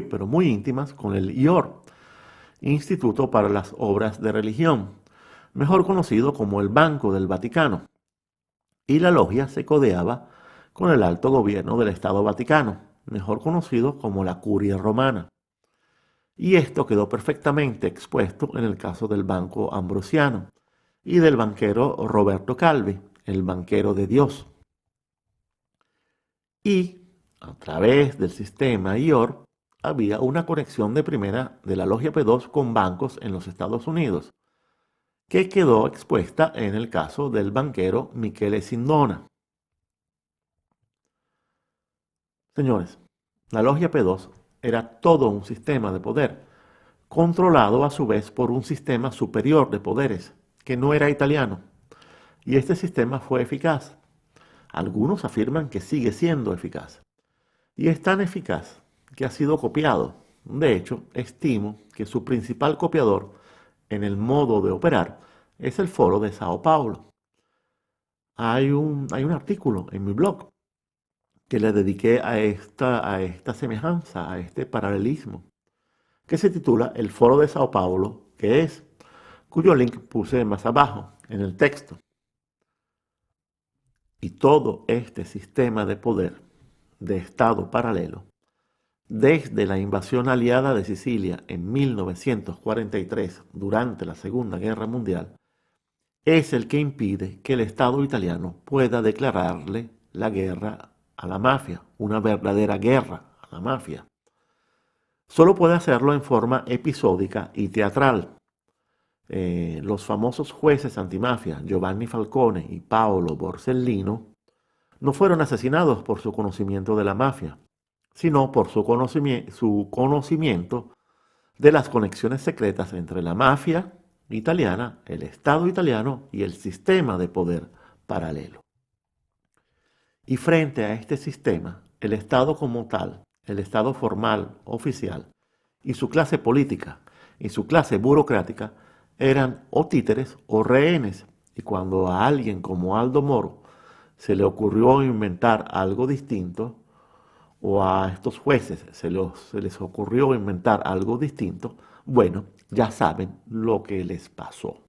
pero muy íntimas con el IOR, Instituto para las Obras de Religión, mejor conocido como el Banco del Vaticano, y la logia se codeaba con el alto gobierno del Estado Vaticano, mejor conocido como la Curia Romana. Y esto quedó perfectamente expuesto en el caso del Banco Ambrosiano y del banquero Roberto Calvi, el banquero de Dios. Y a través del sistema IOR había una conexión de primera de la logia P2 con bancos en los Estados Unidos, que quedó expuesta en el caso del banquero Michele Sindona. Señores, la logia P2 era todo un sistema de poder, controlado a su vez por un sistema superior de poderes, que no era italiano. Y este sistema fue eficaz. Algunos afirman que sigue siendo eficaz. Y es tan eficaz que ha sido copiado. De hecho, estimo que su principal copiador en el modo de operar es el Foro de Sao Paulo. Hay un artículo en mi blog que le dediqué a esta semejanza, a este paralelismo, que se titula El Foro de Sao Paulo, cuyo link puse más abajo en el texto. Y todo este sistema de poder, de Estado paralelo, desde la invasión aliada de Sicilia en 1943, durante la Segunda Guerra Mundial, es el que impide que el Estado italiano pueda declararle la guerra a la mafia, una verdadera guerra a la mafia. Solo puede hacerlo en forma episódica y teatral. Los famosos jueces antimafia, Giovanni Falcone y Paolo Borsellino, no fueron asesinados por su conocimiento de la mafia, sino por su conocimiento de las conexiones secretas entre la mafia italiana, el Estado italiano y el sistema de poder paralelo. Y frente a este sistema, el Estado como tal, el Estado formal, oficial, y su clase política y su clase burocrática eran o títeres o rehenes. Y cuando a alguien como Aldo Moro se le ocurrió inventar algo distinto, o a estos jueces se les ocurrió inventar algo distinto, bueno, ya saben lo que les pasó.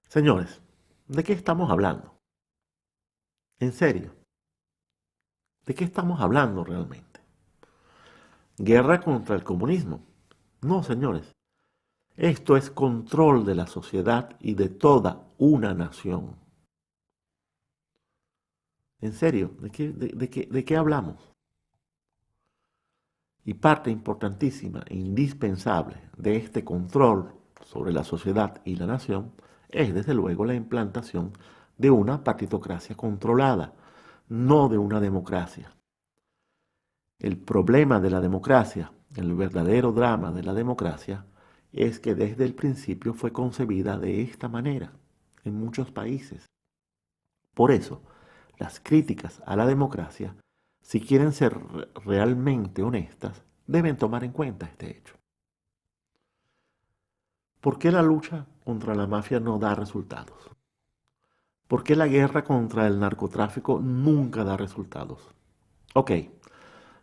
Señores, ¿de qué estamos hablando? En serio, ¿de qué estamos hablando realmente? ¿Guerra contra el comunismo? No, señores. Esto es control de la sociedad y de toda una nación. En serio, ¿de qué hablamos? Y parte importantísima e indispensable de este control sobre la sociedad y la nación es desde luego la implantación de una partitocracia controlada, no de una democracia. El problema de la democracia, el verdadero drama de la democracia, es que desde el principio fue concebida de esta manera en muchos países. Por eso, las críticas a la democracia, si quieren ser realmente honestas, deben tomar en cuenta este hecho. ¿Por qué la lucha contra la mafia no da resultados? ¿Por qué la guerra contra el narcotráfico nunca da resultados? Ok,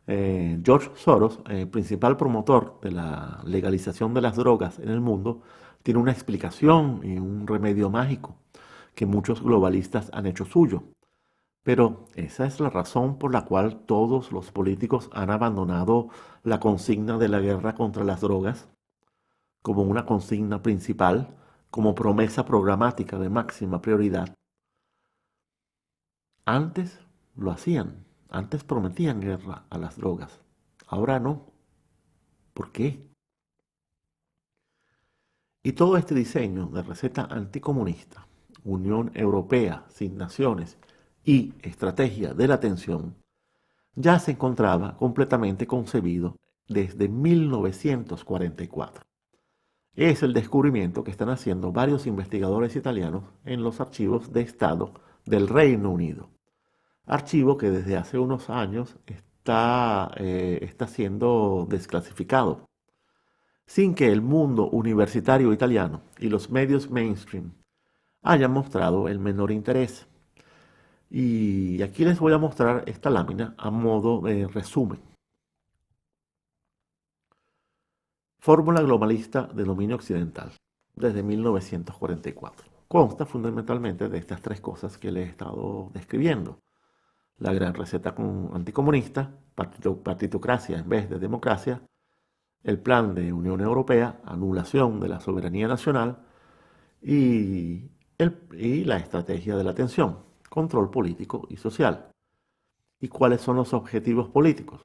George Soros, principal promotor de la legalización de las drogas en el mundo, tiene una explicación y un remedio mágico que muchos globalistas han hecho suyo. Pero esa es la razón por la cual todos los políticos han abandonado la consigna de la guerra contra las drogas como una consigna principal, como promesa programática de máxima prioridad. Antes lo hacían, antes prometían guerra a las drogas, ahora no. ¿Por qué? Y todo este diseño de receta anticomunista, Unión Europea sin naciones y estrategia de la tensión, ya se encontraba completamente concebido desde 1944. Es el descubrimiento que están haciendo varios investigadores italianos en los archivos de Estado del Reino Unido. Archivo que desde hace unos años está siendo desclasificado, sin que el mundo universitario italiano y los medios mainstream hayan mostrado el menor interés. Y aquí les voy a mostrar esta lámina a modo de resumen. Fórmula globalista de dominio occidental, desde 1944. Consta fundamentalmente de estas tres cosas que les he estado describiendo. La gran receta anticomunista, partitocracia en vez de democracia, el plan de Unión Europea, anulación de la soberanía nacional y la estrategia de la tensión, control político y social. ¿Y cuáles son los objetivos políticos?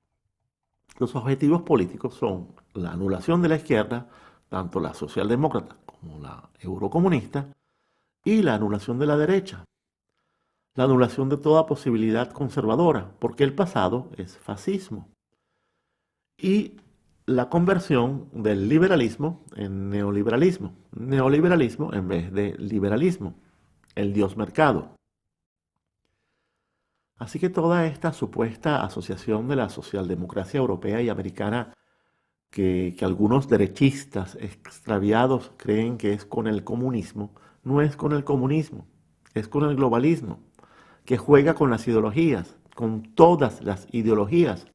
Los objetivos políticos son la anulación de la izquierda, tanto la socialdemócrata como la eurocomunista, y la anulación de la derecha, la anulación de toda posibilidad conservadora, porque el pasado es fascismo, y la conversión del liberalismo en neoliberalismo, neoliberalismo en vez de liberalismo, el dios mercado. Así que toda esta supuesta asociación de la socialdemocracia europea y americana que algunos derechistas extraviados creen que es con el comunismo, no es con el comunismo, es con el globalismo, que juega con las ideologías, con todas las ideologías,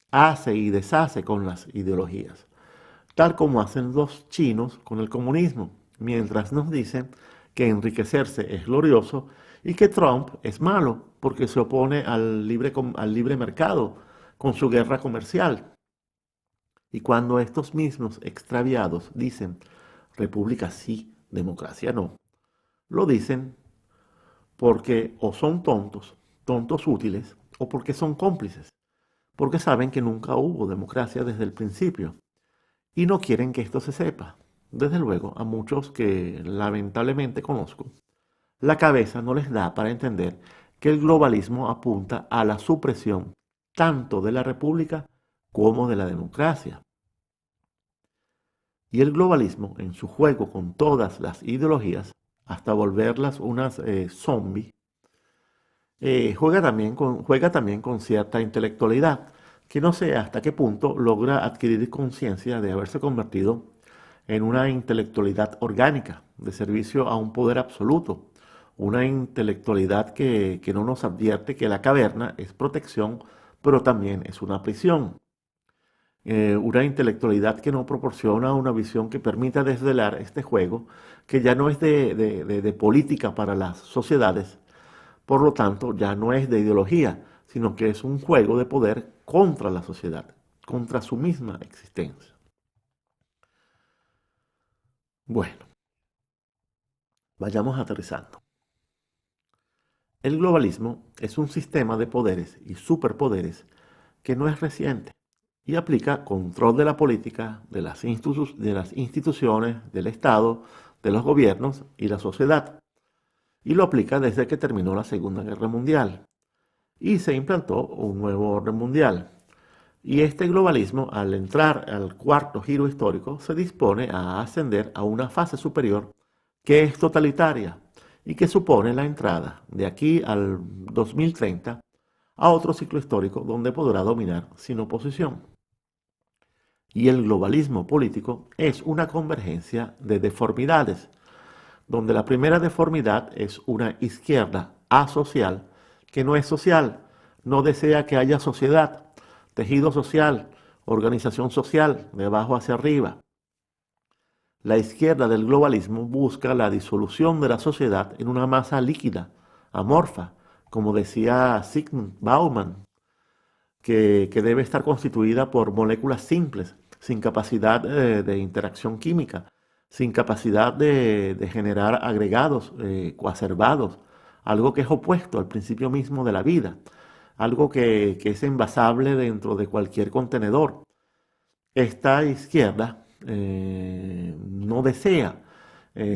hace y deshace con las ideologías, tal como hacen los chinos con el comunismo, mientras nos dicen que enriquecerse es glorioso y que Trump es malo porque se opone al libre mercado con su guerra comercial. Y cuando estos mismos extraviados dicen república sí, democracia no, lo dicen porque o son tontos, tontos útiles, o porque son cómplices, porque saben que nunca hubo democracia desde el principio y no quieren que esto se sepa. Desde luego, a muchos que lamentablemente conozco, la cabeza no les da para entender que el globalismo apunta a la supresión tanto de la república como de la democracia. Y el globalismo, en su juego con todas las ideologías, hasta volverlas unas zombies, juega también con cierta intelectualidad, que no sé hasta qué punto logra adquirir conciencia de haberse convertido en una intelectualidad orgánica, de servicio a un poder absoluto, una intelectualidad que no nos advierte que la caverna es protección, pero también es una prisión. Una intelectualidad que no proporciona una visión que permita desvelar este juego, que ya no es de política para las sociedades, por lo tanto ya no es de ideología, sino que es un juego de poder contra la sociedad, contra su misma existencia. Bueno, vayamos aterrizando. El globalismo es un sistema de poderes y superpoderes que no es reciente y aplica control de la política, de las instituciones, del Estado, de los gobiernos y la sociedad. Y lo aplica desde que terminó la Segunda Guerra Mundial y se implantó un nuevo orden mundial. Y este globalismo, al entrar al cuarto giro histórico, se dispone a ascender a una fase superior que es totalitaria y que supone la entrada de aquí al 2030 a otro ciclo histórico donde podrá dominar sin oposición. Y el globalismo político es una convergencia de deformidades, donde la primera deformidad es una izquierda asocial que no es social, no desea que haya sociedad, tejido social, organización social, de abajo hacia arriba. La izquierda del globalismo busca la disolución de la sociedad en una masa líquida, amorfa, como decía Zygmunt Bauman, que debe estar constituida por moléculas simples, sin capacidad de interacción química, sin capacidad de generar agregados coacervados, algo que es opuesto al principio mismo de la vida, algo que es envasable dentro de cualquier contenedor. Esta izquierda no desea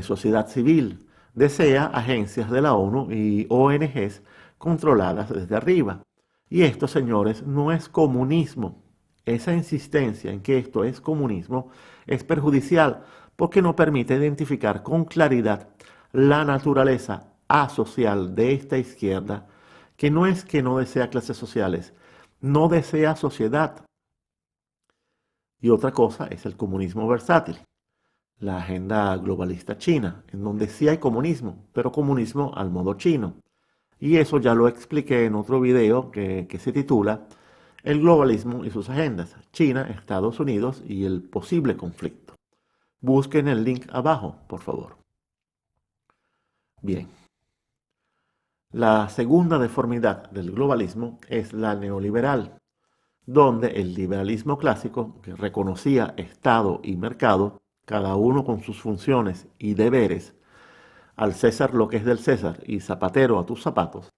sociedad civil, desea agencias de la ONU y ONGs controladas desde arriba. Y esto, señores, no es comunismo. Esa insistencia en que esto es comunismo es perjudicial porque no permite identificar con claridad la naturaleza asocial de esta izquierda, que no es que no desea clases sociales, no desea sociedad. Y otra cosa es el comunismo versátil, la agenda globalista china, en donde sí hay comunismo, pero comunismo al modo chino. Y eso ya lo expliqué en otro video que se titula El globalismo y sus agendas, China, Estados Unidos y el posible conflicto. Busquen el link abajo, por favor. Bien. La segunda deformidad del globalismo es la neoliberal, donde el liberalismo clásico, que reconocía Estado y mercado, cada uno con sus funciones y deberes, al César lo que es del César y zapatero a tus zapatos,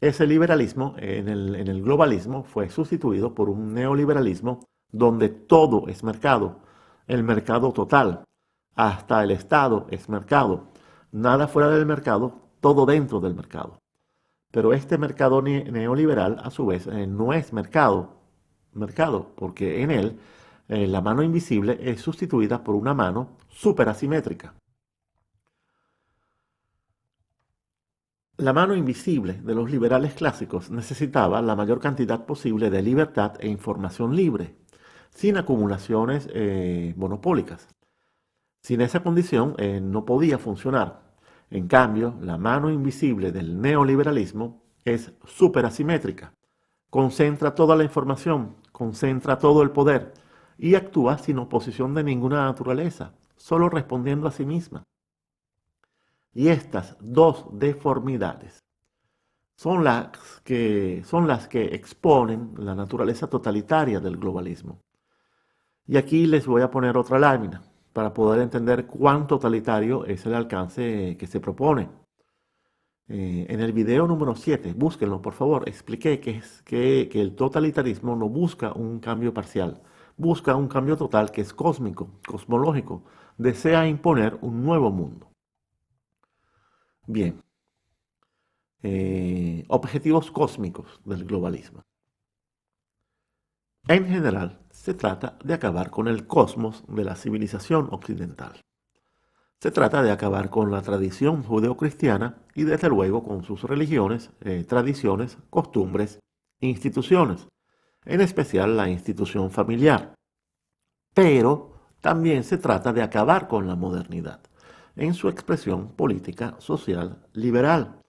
ese liberalismo en el globalismo fue sustituido por un neoliberalismo donde todo es mercado, el mercado total, hasta el Estado es mercado, nada fuera del mercado, todo dentro del mercado. Pero este mercado neoliberal, a su vez, no es mercado, porque en él la mano invisible es sustituida por una mano superasimétrica. La mano invisible de los liberales clásicos necesitaba la mayor cantidad posible de libertad e información libre, sin acumulaciones monopólicas. Sin esa condición no podía funcionar. En cambio, la mano invisible del neoliberalismo es superasimétrica. Concentra toda la información, concentra todo el poder y actúa sin oposición de ninguna naturaleza, solo respondiendo a sí misma. Y estas dos deformidades son las que exponen la naturaleza totalitaria del globalismo. Y aquí les voy a poner otra lámina para poder entender cuán totalitario es el alcance que se propone. En el video número 7, búsquenlo por favor, expliqué que el totalitarismo no busca un cambio parcial, busca un cambio total que es cósmico, cosmológico, desea imponer un nuevo mundo. Bien, objetivos cósmicos del globalismo. En general, se trata de acabar con el cosmos de la civilización occidental. Se trata de acabar con la tradición judeocristiana y desde luego con sus religiones, tradiciones, costumbres, instituciones, en especial la institución familiar. Pero también se trata de acabar con la modernidad en su expresión política, social, liberal.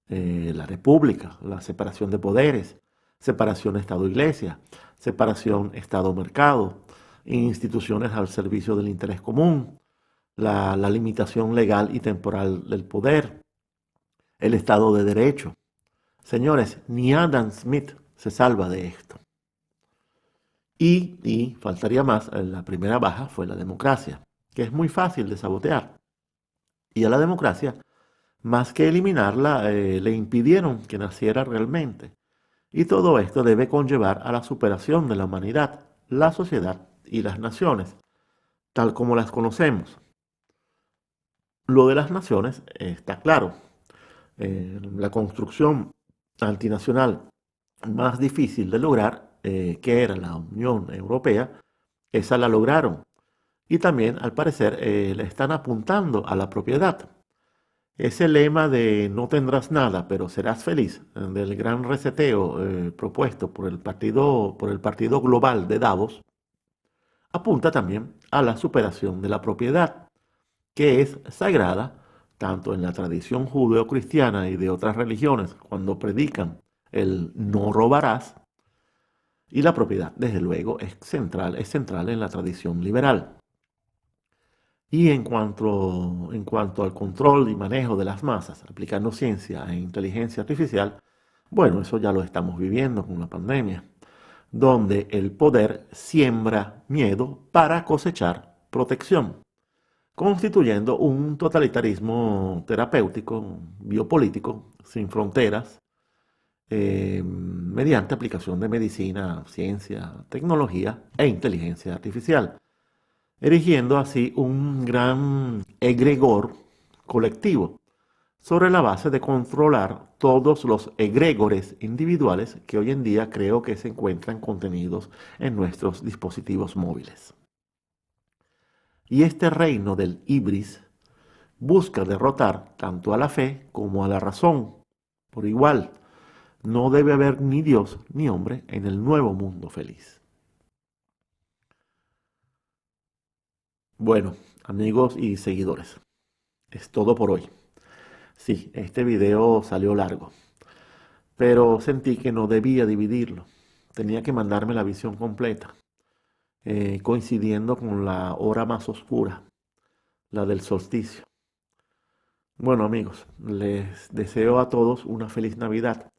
La república, la separación de poderes, separación Estado-Iglesia, separación Estado-Mercado, instituciones al servicio del interés común, la limitación legal y temporal del poder, el Estado de Derecho. Señores, ni Adam Smith se salva de esto. Y faltaría más, la primera baja fue la democracia, que es muy fácil de sabotear. Y a la democracia, más que eliminarla, le impidieron que naciera realmente. Y todo esto debe conllevar a la superación de la humanidad, la sociedad y las naciones, tal como las conocemos. Lo de las naciones está claro. La construcción antinacional más difícil de lograr, que era la Unión Europea, esa la lograron. Y también, al parecer, le están apuntando a la propiedad. Ese lema de no tendrás nada, pero serás feliz, del gran reseteo propuesto por el partido Global de Davos, apunta también a la superación de la propiedad, que es sagrada tanto en la tradición judeocristiana y de otras religiones cuando predican el no robarás, y la propiedad, desde luego, es central en la tradición liberal. Y en cuanto al control y manejo de las masas, aplicando ciencia e inteligencia artificial, bueno, eso ya lo estamos viviendo con la pandemia, donde el poder siembra miedo para cosechar protección, constituyendo un totalitarismo terapéutico, biopolítico, sin fronteras, mediante aplicación de medicina, ciencia, tecnología e inteligencia artificial, erigiendo así un gran egregor colectivo sobre la base de controlar todos los egregores individuales que hoy en día creo que se encuentran contenidos en nuestros dispositivos móviles. Y este reino del ibris busca derrotar tanto a la fe como a la razón por igual. No debe haber ni Dios ni hombre en el nuevo mundo feliz. Bueno, amigos y seguidores, es todo por hoy. Sí, este video salió largo, pero sentí que no debía dividirlo. Tenía que mandarme la visión completa, coincidiendo con la hora más oscura, la del solsticio. Bueno, amigos, les deseo a todos una feliz Navidad.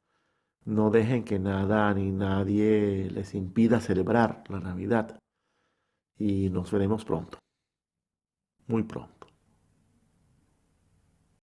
No dejen que nada ni nadie les impida celebrar la Navidad. Y nos veremos pronto, muy pronto.